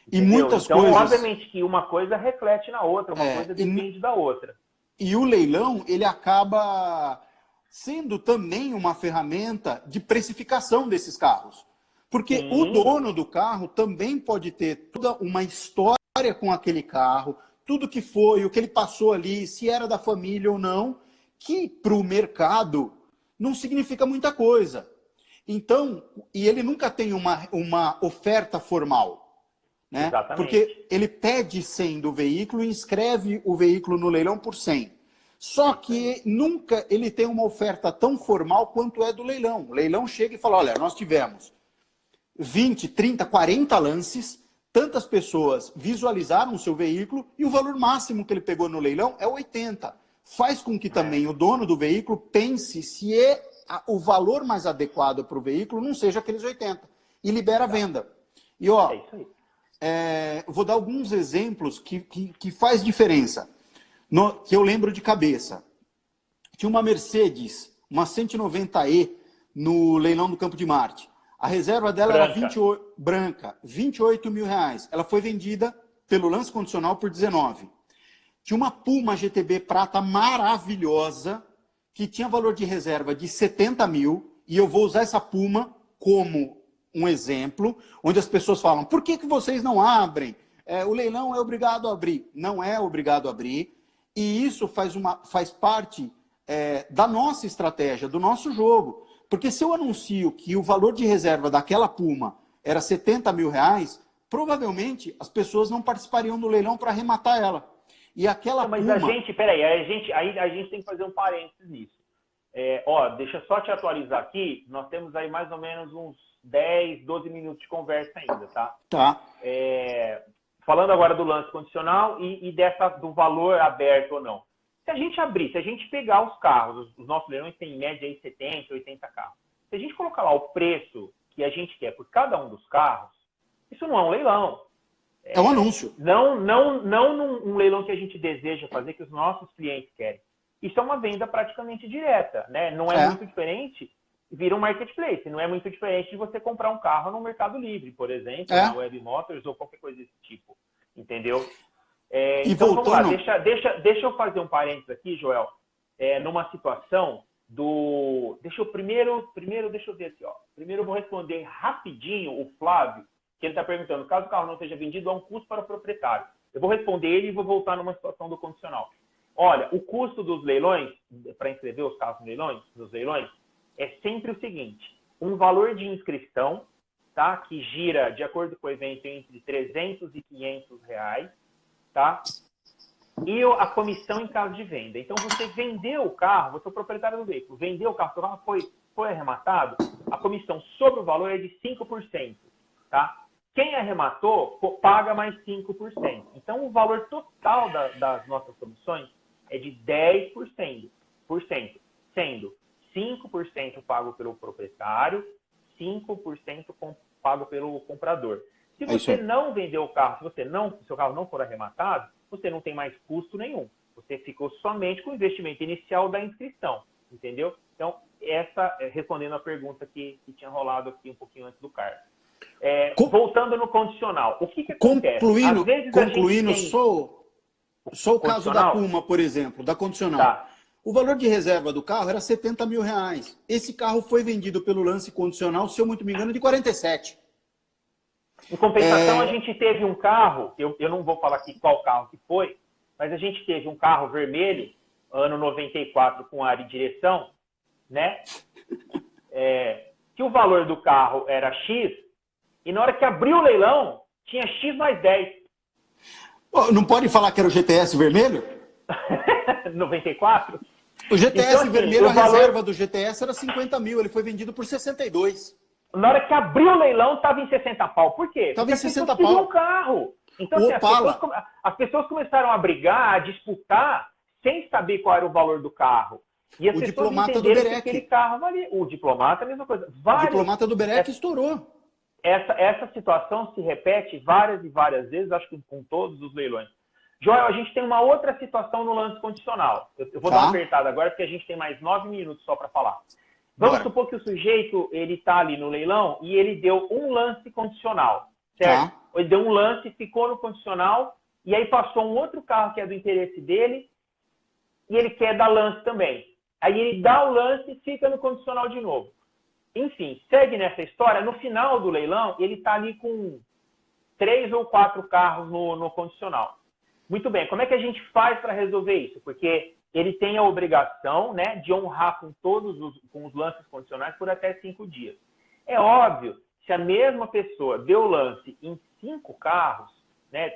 E muitas então, coisas... obviamente que uma coisa reflete na outra, uma coisa depende da outra. E o leilão, ele acaba sendo também uma ferramenta de precificação desses carros. Porque o dono do carro também pode ter toda uma história com aquele carro, tudo que foi, o que ele passou ali, se era da família ou não, que para o mercado não significa muita coisa. Então, e ele nunca tem uma oferta formal. Né? Porque ele pede 100 do veículo e inscreve o veículo no leilão por 100. Só que nunca ele tem uma oferta tão formal quanto é do leilão. O leilão chega e fala, olha, nós tivemos 20, 30, 40 lances, tantas pessoas visualizaram o seu veículo e o valor máximo que ele pegou no leilão é 80. Faz com que também o dono do veículo pense se o valor mais adequado para o veículo não seja aqueles 80 e libera a venda. E ó, isso aí. Vou dar alguns exemplos que faz diferença, que eu lembro de cabeça. Tinha uma Mercedes, uma 190E, no leilão do Campo de Marte. A reserva dela era branca, 28 mil reais. Ela foi vendida pelo lance condicional por 19. Tinha uma Puma GTB prata maravilhosa, que tinha valor de reserva de 70 mil, e eu vou usar essa Puma como um exemplo, onde as pessoas falam, por que vocês não abrem? O leilão é obrigado a abrir. Não é obrigado a abrir, e isso faz parte da nossa estratégia, do nosso jogo. Porque se eu anuncio que o valor de reserva daquela Puma era 70 mil reais, provavelmente as pessoas não participariam do leilão para arrematar ela. E aquela Não, mas Puma... a gente, peraí, a gente tem que fazer um parênteses nisso. Deixa eu só te atualizar aqui, nós temos aí mais ou menos uns 10, 12 minutos de conversa ainda, tá? Tá. Falando agora do lance condicional e do valor aberto ou não. Se a gente abrir, se a gente pegar os carros, os nossos leilões têm em média aí 70, 80 carros. Se a gente colocar lá o preço que a gente quer por cada um dos carros, isso não é um leilão. É um anúncio. Não num leilão que a gente deseja fazer, que os nossos clientes querem. Isso é uma venda praticamente direta, né? Não é muito diferente, vira um marketplace. Não é muito diferente de você comprar um carro no Mercado Livre, por exemplo, na Web Motors ou qualquer coisa desse tipo. Entendeu? Então, voltando... vamos lá. Deixa eu fazer um parênteses aqui, Joel. Numa situação do... Deixa eu ver aqui, ó. Primeiro eu vou responder rapidinho o Flávio, que ele está perguntando, caso o carro não seja vendido, há um custo para o proprietário. Eu vou responder ele e vou voltar numa situação do condicional. Olha, o custo dos leilões, para inscrever os carros nos leilões, é sempre o seguinte, um valor de inscrição, tá, que gira, de acordo com o evento, entre 300 e 500 reais, tá? E a comissão em caso de venda. Então, você vendeu o carro, você é o proprietário do veículo, vendeu o carro, o carro foi arrematado, a comissão sobre o valor é de 5%, tá? Quem arrematou, paga mais 5%. Então, o valor total das nossas comissões é de 10%, sendo 5% pago pelo proprietário, 5% pago pelo comprador. Se você não vendeu o carro, se seu carro não for arrematado, você não tem mais custo nenhum. Você ficou somente com o investimento inicial da inscrição, entendeu? Então, respondendo a pergunta que tinha rolado aqui um pouquinho antes do Carlos. Voltando no condicional, o que acontece? Concluindo, só o caso da Puma, por exemplo, da condicional. Tá. O valor de reserva do carro era 70 mil reais. Esse carro foi vendido pelo lance condicional, se eu muito me engano, de 47. Em compensação, a gente teve um carro, eu não vou falar aqui qual carro que foi, mas a gente teve um carro vermelho, ano 94, com ar e direção, né? Que o valor do carro era X, e na hora que abriu o leilão, tinha X mais 10. Não pode falar que era o GTS vermelho? 94? O GTS então, vermelho, a reserva do GTS era 50 mil, ele foi vendido por 62. Na hora que abriu o leilão, estava em 60 pau. Por quê? Estava em 60 pau. pau. Um carro. Então, assim, as pessoas começaram a brigar, a disputar, sem saber qual era o valor do carro. E as o pessoas diplomata do Berec. Que aquele carro valia. O diplomata, a mesma coisa. O diplomata do Berec estourou. Essa situação se repete várias e várias vezes, acho que com todos os leilões. Joel, a gente tem uma outra situação no lance condicional. Eu vou dar uma apertada agora, porque a gente tem mais 9 minutos só para falar. Vamos supor que o sujeito está ali no leilão e ele deu um lance condicional, certo? Ele deu um lance, ficou no condicional, e aí passou um outro carro que é do interesse dele, e ele quer dar lance também. Aí ele dá o lance e fica no condicional de novo. Enfim, segue nessa história. No final do leilão, ele está ali com 3 ou 4 carros no condicional. Muito bem, como é que a gente faz para resolver isso? Porque ele tem a obrigação, né, de honrar com com os lances condicionais por até 5 dias. É óbvio, se a mesma pessoa deu lance em 5 carros, né,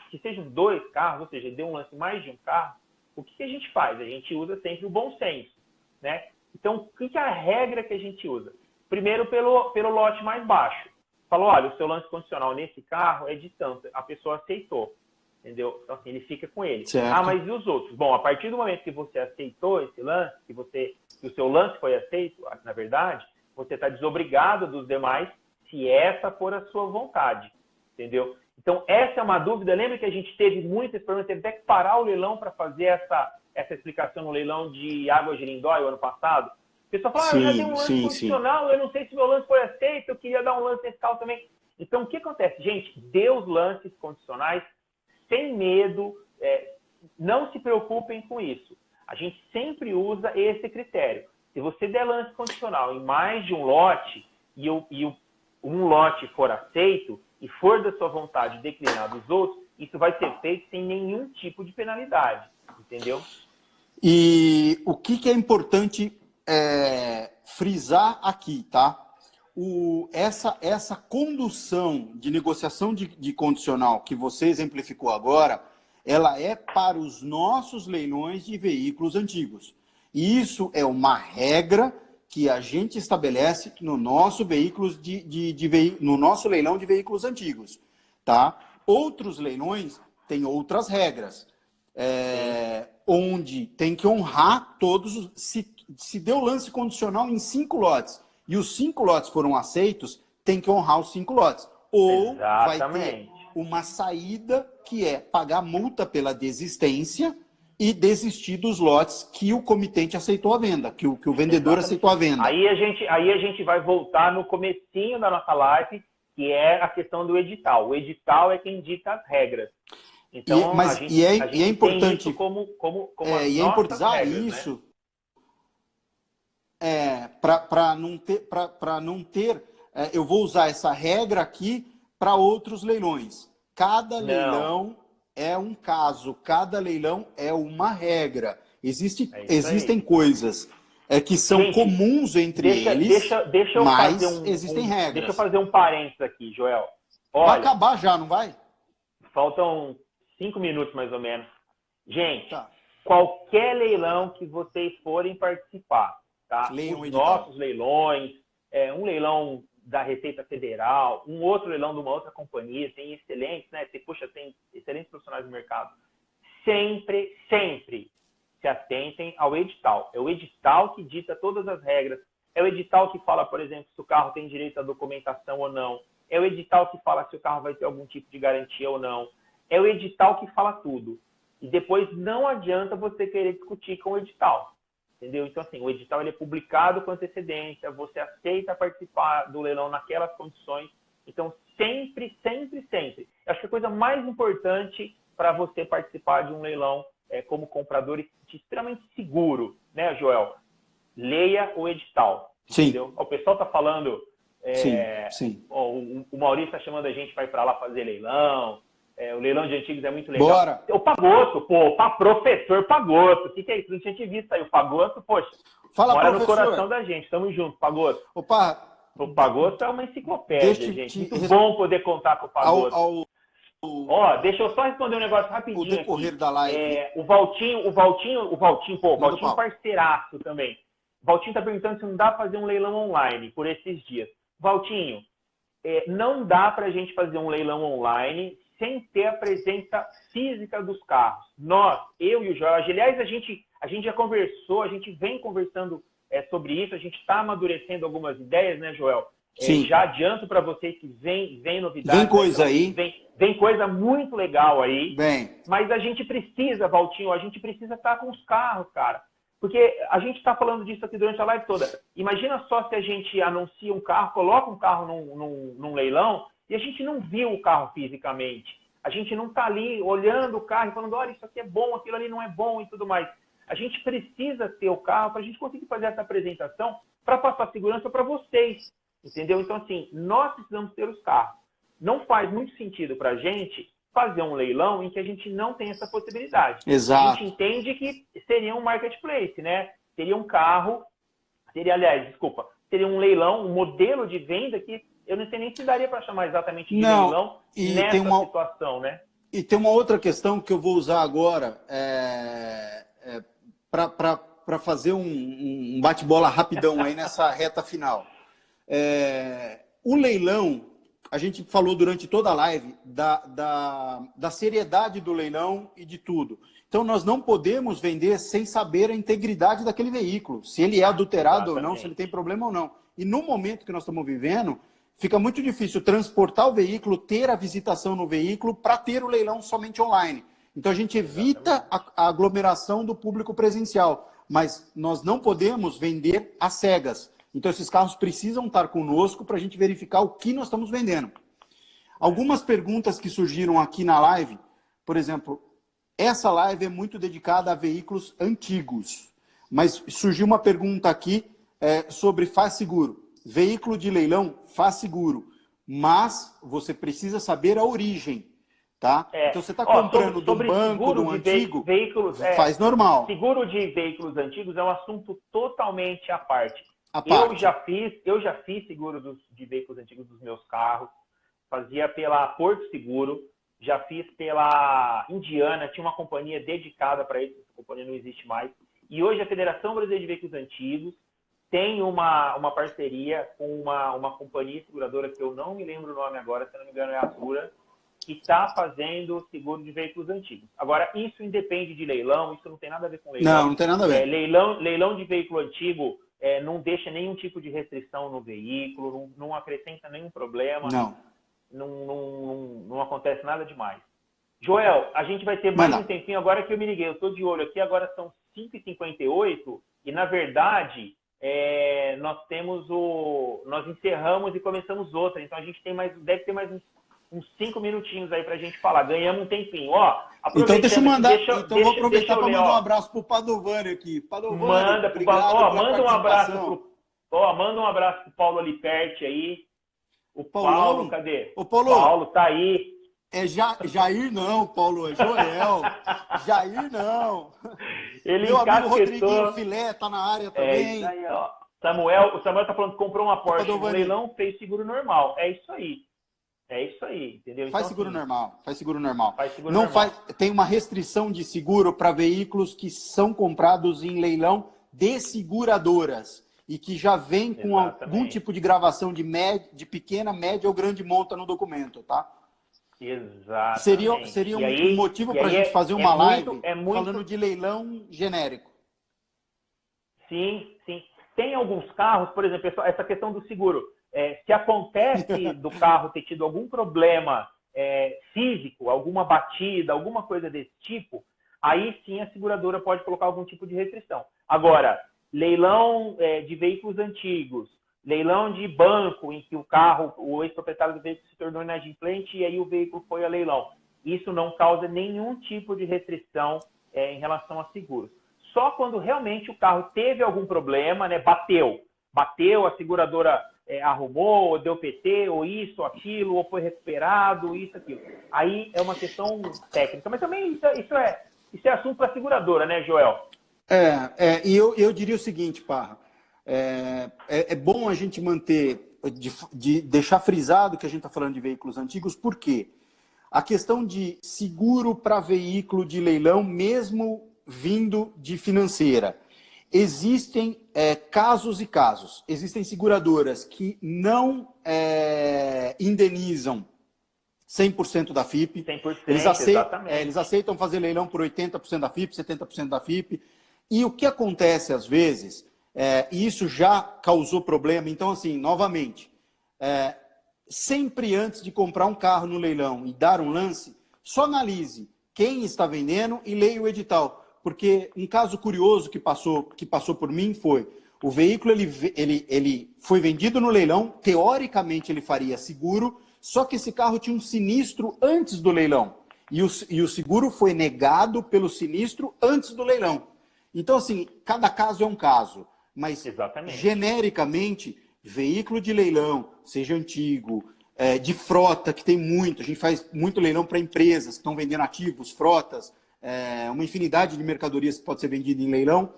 que sejam 2 carros, ou seja, deu um lance em mais de um carro, o que a gente faz? A gente usa sempre o bom senso, né? Então, o que é a regra que a gente usa? Primeiro, pelo lote mais baixo. Falou, olha, o seu lance condicional nesse carro é de tanto. A pessoa aceitou. Entendeu? Então, assim, ele fica com ele. Certo. Mas e os outros? Bom, a partir do momento que você aceitou esse lance, que o seu lance foi aceito, na verdade, você está desobrigado dos demais se essa for a sua vontade. Entendeu? Então, essa é uma dúvida. Lembra que a gente teve muito esse problema, teve até que parar o leilão para fazer essa explicação no leilão de Água de Lindóia, o ano passado? A pessoa fala, eu já dei um lance condicional, eu não sei se meu lance foi aceito, eu queria dar um lance nesse carro também. Então, o que acontece? Gente, dê os lances condicionais sem medo, não se preocupem com isso. A gente sempre usa esse critério. Se você der lance condicional em mais de um lote e um lote for aceito e for da sua vontade declinar dos outros, isso vai ser feito sem nenhum tipo de penalidade, entendeu? E o que é importante frisar aqui, tá? Essa condução de negociação de condicional que você exemplificou agora, ela é para os nossos leilões de veículos antigos. E isso é uma regra que a gente estabelece no nosso, no nosso leilão de veículos antigos. Tá? Outros leilões têm outras regras, onde tem que honrar todos. Se deu lance condicional em 5 lotes e os 5 lotes foram aceitos, tem que honrar os 5 lotes. Ou vai ter uma saída que é pagar multa pela desistência e desistir dos lotes que o comitente aceitou a venda, que o vendedor aceitou a venda. Aí a gente vai voltar no comecinho da nossa live, que é a questão do edital. O edital é quem dita as regras. Então, a gente é importante isso como e é importante regras, isso, né? Para não ter, eu vou usar essa regra aqui para outros leilões. Cada leilão é um caso, cada leilão é uma regra. Existem coisas que são comuns entre eles, mas existem regras. Deixa eu fazer um parênteses aqui, Joel. Olha, vai acabar já, não vai? Faltam 5 minutos, mais ou menos. Gente, qualquer leilão que vocês forem participar, tá? Os nossos leilões, um leilão da Receita Federal, um outro leilão de uma outra companhia, tem excelentes, né? Tem excelentes profissionais do mercado. Sempre se atentem ao edital. É o edital que dita todas as regras. É o edital que fala, por exemplo, se o carro tem direito à documentação ou não. É o edital que fala se o carro vai ter algum tipo de garantia ou não. É o edital que fala tudo. E depois não adianta você querer discutir com o edital. Entendeu? Então, assim, o edital ele é publicado com antecedência, você aceita participar do leilão naquelas condições. Então, sempre. Acho que a coisa mais importante para você participar de um leilão como comprador e extremamente seguro, né, Joel? Leia o edital. Sim. Entendeu? O pessoal está falando... Sim. O Maurício está chamando a gente para ir para lá fazer leilão. O leilão de antigos é muito legal. Bora. O Pagoto, professor Pagoto. O que é isso? Não tinha te visto aí. O Pagoto, poxa, fala, mora professor. no coração da gente. Tamo junto, Pagoto. Opa. O Pagoto é uma enciclopédia, gente. Muito bom poder contar com o Pagoto. Deixa eu só responder um negócio rapidinho. O decorrer aqui. da live. O Valtinho, parceiraço também. O Valtinho tá perguntando se não dá para fazer um leilão online por esses dias. Valtinho, não dá para a gente fazer um leilão online sem ter a presença física dos carros. Eu e o Jorge, aliás, a gente já conversou, a gente vem conversando sobre isso, a gente está amadurecendo algumas ideias, né, Joel? Sim. Já adianto para vocês que vem novidade. Vem coisa aí. Vem coisa muito legal aí. Bem. Mas a gente precisa, Valtinho, estar com os carros, cara. Porque a gente está falando disso aqui durante a live toda. Imagina só se a gente anuncia um carro, coloca um carro num leilão e a gente não viu o carro fisicamente. A gente não está ali olhando o carro e falando, olha, isso aqui é bom, aquilo ali não é bom e tudo mais. A gente precisa ter o carro para a gente conseguir fazer essa apresentação para passar segurança para vocês. Entendeu? Então, assim, nós precisamos ter os carros. Não faz muito sentido para a gente fazer um leilão em que a gente não tem essa possibilidade. Exato. A gente entende que seria um marketplace, né? Seria um carro, seria um leilão, um modelo de venda que eu não sei nem se daria para chamar exatamente de leilão nessa situação, né? E tem uma outra questão que eu vou usar agora para fazer um bate-bola rapidão aí nessa reta final. O leilão, a gente falou durante toda a live da seriedade do leilão e de tudo. Então, nós não podemos vender sem saber a integridade daquele veículo, se ele é adulterado ou não, se ele tem problema ou não. E no momento que nós estamos vivendo, fica muito difícil transportar o veículo, ter a visitação no veículo para ter o leilão somente online. Então, a gente evita a aglomeração do público presencial, mas nós não podemos vender às cegas. Então, esses carros precisam estar conosco para a gente verificar o que nós estamos vendendo. Algumas perguntas que surgiram aqui na live, por exemplo, essa live é muito dedicada a veículos antigos, mas surgiu uma pergunta aqui sobre faz seguro. Veículo de leilão faz seguro, mas você precisa saber a origem. tá? Então você está comprando de um banco, de um antigo, veículos, faz normal. Seguro de veículos antigos é um assunto totalmente à parte. parte. Eu já fiz seguro de veículos antigos dos meus carros, fazia pela Porto Seguro, já fiz pela Indiana, tinha uma companhia dedicada para isso, essa companhia não existe mais. E hoje a Federação Brasileira de Veículos Antigos tem uma parceria com uma companhia seguradora, que eu não me lembro o nome agora, se não me engano é a Sura, que está fazendo seguro de veículos antigos. Agora, isso independe de leilão, isso não tem nada a ver com leilão. Não tem nada a ver. Leilão de veículo antigo não deixa nenhum tipo de restrição no veículo, não acrescenta nenhum problema. Não acontece nada demais. Joel, a gente vai ter mais um tempinho agora que eu me liguei. Eu estou de olho aqui, agora são 5h58 e, na verdade, nós encerramos e começamos outra. Então, a gente deve ter mais uns 5 minutinhos aí para a gente falar. Ganhamos um tempinho. Então, deixa eu mandar. Vou aproveitar para mandar um abraço para o Padovani aqui. Padovani, manda um abraço para o Paulo Aliperti aí. O Paulo, cadê? O Paulo. Paulo tá aí. É Jair não, Paulo, é Joel. Jair não. Meu amigo Rodriguinho Filé tá na área também. Isso aí, ó. O Samuel tá falando que comprou uma Porsche no leilão, fez seguro normal. É isso aí, entendeu? Faz seguro normal. Tem uma restrição de seguro para veículos que são comprados em leilão de seguradoras e que já vem com algum tipo de gravação de pequena, média ou grande monta no documento, tá? Exatamente. Seria um motivo para a gente fazer uma live falando de leilão genérico. Sim. Tem alguns carros, por exemplo, essa questão do seguro. Se acontece do carro ter tido algum problema físico, alguma batida, alguma coisa desse tipo, aí sim a seguradora pode colocar algum tipo de restrição. Agora, leilão de veículos antigos, leilão de banco, em que o ex-proprietário do veículo se tornou inadimplente e aí o veículo foi a leilão. Isso não causa nenhum tipo de restrição em relação a seguros. Só quando realmente o carro teve algum problema, né, bateu, a seguradora arrumou, ou deu PT, ou isso, ou aquilo, ou foi recuperado, isso, aquilo. Aí é uma questão técnica. Mas também isso é assunto para a seguradora, né, Joel? E eu diria o seguinte, Parra. É bom a gente manter, de deixar frisado que a gente está falando de veículos antigos, por quê? A questão de seguro para veículo de leilão, mesmo vindo de financeira. Existem casos e casos. Existem seguradoras que não indenizam 100% da FIP. 100%, eles aceitam fazer leilão por 80% da FIP, 70% da FIP. E o que acontece às vezes, e isso já causou problema, então assim, novamente, sempre antes de comprar um carro no leilão e dar um lance, só analise quem está vendendo e leia o edital. Porque um caso curioso que passou por mim foi, o veículo ele foi vendido no leilão, teoricamente ele faria seguro, só que esse carro tinha um sinistro antes do leilão. E o seguro foi negado pelo sinistro antes do leilão. Então, assim, cada caso é um caso. Mas, genericamente, veículo de leilão, seja antigo, de frota, que tem muito, a gente faz muito leilão para empresas que estão vendendo ativos, frotas, uma infinidade de mercadorias que pode ser vendida em leilão.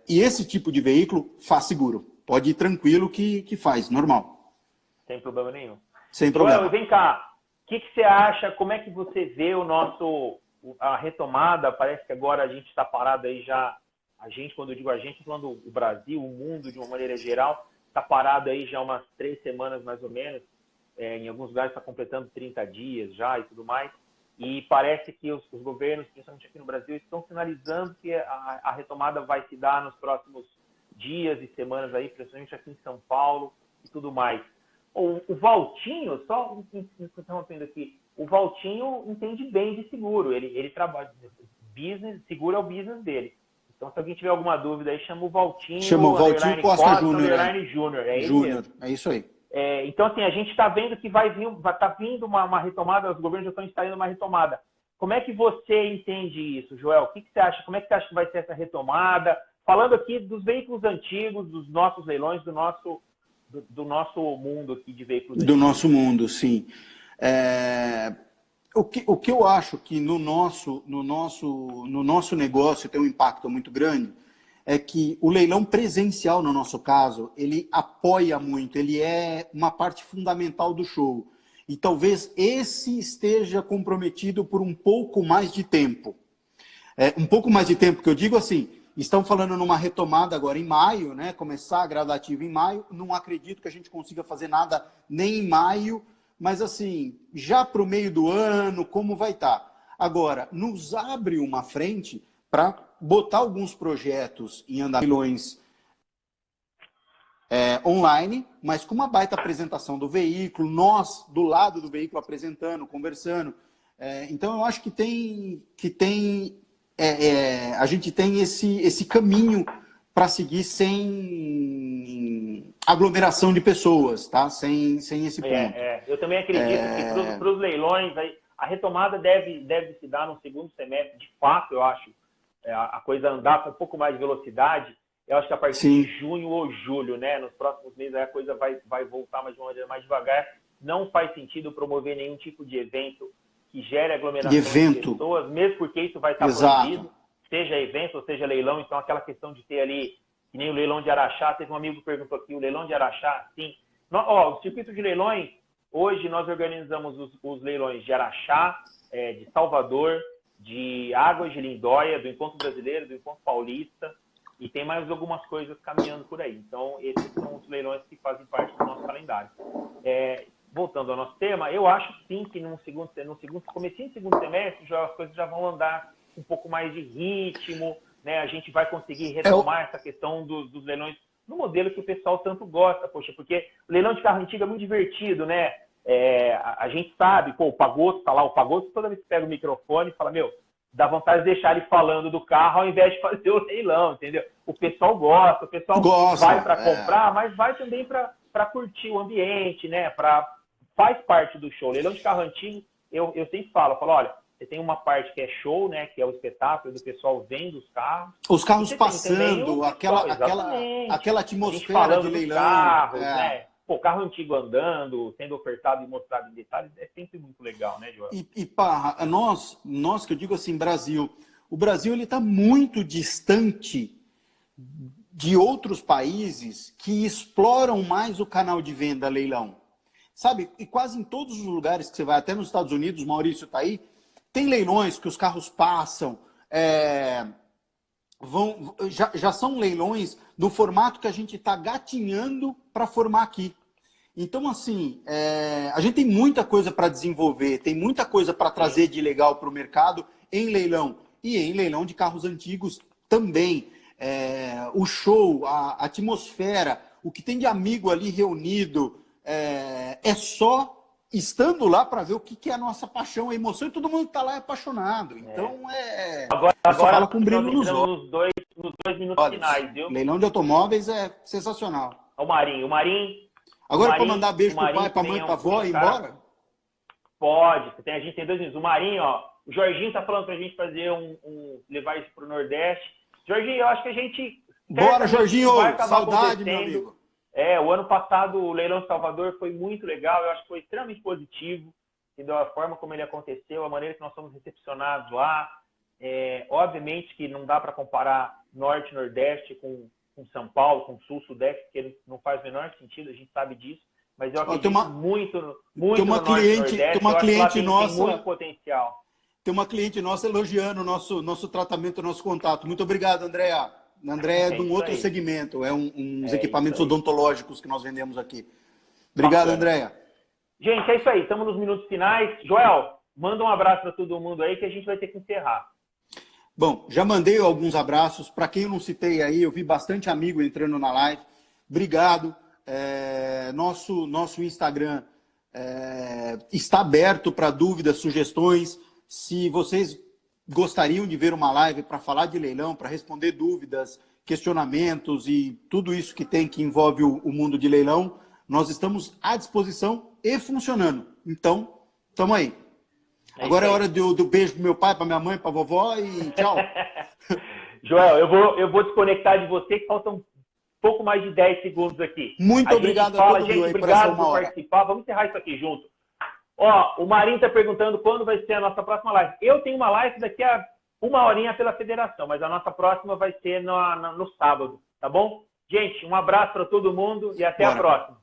E esse tipo de veículo faz seguro. Pode ir tranquilo que faz, normal. Sem problema nenhum. Sem problema. Joel, vem cá. O que você acha? Como é que você vê a retomada? Parece que agora a gente está parado aí já. Quando eu digo a gente, falando o Brasil, o mundo de uma maneira geral, está parado aí já umas 3 semanas mais ou menos. Em alguns lugares está completando 30 dias já e tudo mais. E parece que os governos, principalmente aqui no Brasil, estão sinalizando que a retomada vai se dar nos próximos dias e semanas aí, principalmente aqui em São Paulo e tudo mais. O Valtinho, só interrompendo aqui, o Valtinho entende bem de seguro. Ele trabalha business, seguro é o business dele. Então, se alguém tiver alguma dúvida aí, chama o Valtinho. Chama o Valtinho Costa Júnior. É ele mesmo. É isso aí. Então, assim, a gente está vendo que vai estar vindo uma retomada, os governos já estão instalando uma retomada. Como é que você entende isso, Joel? O que você acha? Como é que você acha que vai ser essa retomada? Falando aqui dos veículos antigos, dos nossos leilões, do nosso mundo aqui de veículos antigos. Do nosso mundo, sim. O que eu acho que no nosso negócio tem um impacto muito grande é que o leilão presencial, no nosso caso, ele apoia muito, ele é uma parte fundamental do show. E talvez esse esteja comprometido por um pouco mais de tempo. Um pouco mais de tempo, que eu digo assim, estão falando numa retomada agora em maio, né? Começar gradativo em maio. Não acredito que a gente consiga fazer nada nem em maio, mas assim, já para o meio do ano, como vai estar? Agora, nos abre uma frente para botar alguns projetos em andamento online, mas com uma baita apresentação do veículo, nós do lado do veículo apresentando, conversando. Então, eu acho que a gente tem esse caminho para seguir sem aglomeração de pessoas, tá? Sem esse ponto. Eu também acredito que para os leilões, a retomada deve se dar no segundo semestre. De fato, eu acho, a coisa andar com um pouco mais de velocidade. Eu acho que a partir de junho ou julho, né? Nos próximos meses, aí a coisa vai voltar mais de uma maneira mais devagar. Não faz sentido promover nenhum tipo de evento que gere aglomeração de pessoas, mesmo porque isso vai estar proibido, seja evento ou seja leilão. Então, aquela questão de ter ali, que nem o leilão de Araxá, teve um amigo que perguntou aqui, o leilão de Araxá, sim. O circuito de leilões, hoje nós organizamos os leilões de Araxá, de Salvador, de Águas de Lindóia, do Encontro Brasileiro, do Encontro Paulista, e tem mais algumas coisas caminhando por aí. Então, esses são os leilões que fazem parte do nosso calendário. Voltando ao nosso tema, eu acho sim que comecinho do segundo semestre, as coisas já vão andar um pouco mais de ritmo, né? A gente vai conseguir retomar essa questão dos leilões no modelo que o pessoal tanto gosta, poxa, porque o leilão de carro antigo é muito divertido, né? A gente sabe, o Pagoto tá lá, o Pagoto toda vez que pega o microfone e fala, dá vontade de deixar ele falando do carro ao invés de fazer o leilão, entendeu? O pessoal gosta, vai para comprar, mas vai também para curtir o ambiente, né? Faz parte do show. Leilão de carro antigo, eu sempre falo, olha, você tem uma parte que é show, né? Que é o espetáculo do pessoal vendo os carros. Os carros passando, aquela atmosfera de leilão. Carros, né? O carro antigo andando, sendo ofertado e mostrado em detalhes, é sempre muito legal, né, Joel? E Parra, nós que eu digo assim, Brasil, o Brasil ele está muito distante de outros países que exploram mais o canal de venda leilão. Sabe, e quase em todos os lugares que você vai, até nos Estados Unidos, Maurício está aí, tem leilões que os carros passam, já são leilões no formato que a gente está gatinhando para formar aqui. Então, assim, a gente tem muita coisa para desenvolver, tem muita coisa para trazer de legal para o mercado em leilão. E em leilão de carros antigos também. O show, a atmosfera, o que tem de amigo ali reunido, é só estando lá para ver o que é a nossa paixão, a emoção, e todo mundo está lá apaixonado. Então, Agora fala com brilho nos olhos. Nos dois minutos finais, viu? Leilão de automóveis é sensacional. O Marinho. Agora, para mandar beijo pro pai, pra mãe, pra avó e ir embora? Pode. A gente tem 2 minutos. O Marinho, o Jorginho tá falando pra gente fazer levar isso pro Nordeste. Jorginho, eu acho que a gente... Bora, Jorginho! Saudade, meu amigo. O ano passado o leilão de Salvador foi muito legal. Eu acho que foi extremamente positivo. Entendeu? A forma como ele aconteceu, a maneira que nós fomos recepcionados lá. Obviamente que não dá para comparar Norte e Nordeste com São Paulo, com Sul, Sudeste, porque não faz o menor sentido, a gente sabe disso, mas eu acredito muito tem uma no Norte e Nordeste, tem uma cliente nossa, tem muito potencial. Tem uma cliente nossa elogiando o nosso tratamento, o nosso contato. Muito obrigado, Andréa. Andréa é de um outro segmento, uns equipamentos odontológicos que nós vendemos aqui. Obrigado, Andréa. Gente, é isso aí, estamos nos minutos finais. Joel, manda um abraço para todo mundo aí que a gente vai ter que encerrar. Bom, já mandei alguns abraços. Para quem eu não citei aí, eu vi bastante amigo entrando na live. Obrigado. Nosso Instagram está aberto para dúvidas, sugestões. Se vocês gostariam de ver uma live para falar de leilão, para responder dúvidas, questionamentos e tudo isso que envolve o mundo de leilão, nós estamos à disposição e funcionando. Então, estamos aí. Agora é hora do beijo pro meu pai, para minha mãe, para a vovó e tchau. Joel, eu vou desconectar de você, que faltam um pouco mais de 10 segundos aqui. Muito obrigado a todo mundo aí por essa uma hora. Participar. Vamos encerrar isso aqui junto. Ó, o Marinho está perguntando quando vai ser a nossa próxima live. Eu tenho uma live daqui a 1 horinha pela federação, mas a nossa próxima vai ser no sábado, tá bom? Gente, um abraço para todo mundo e até a próxima.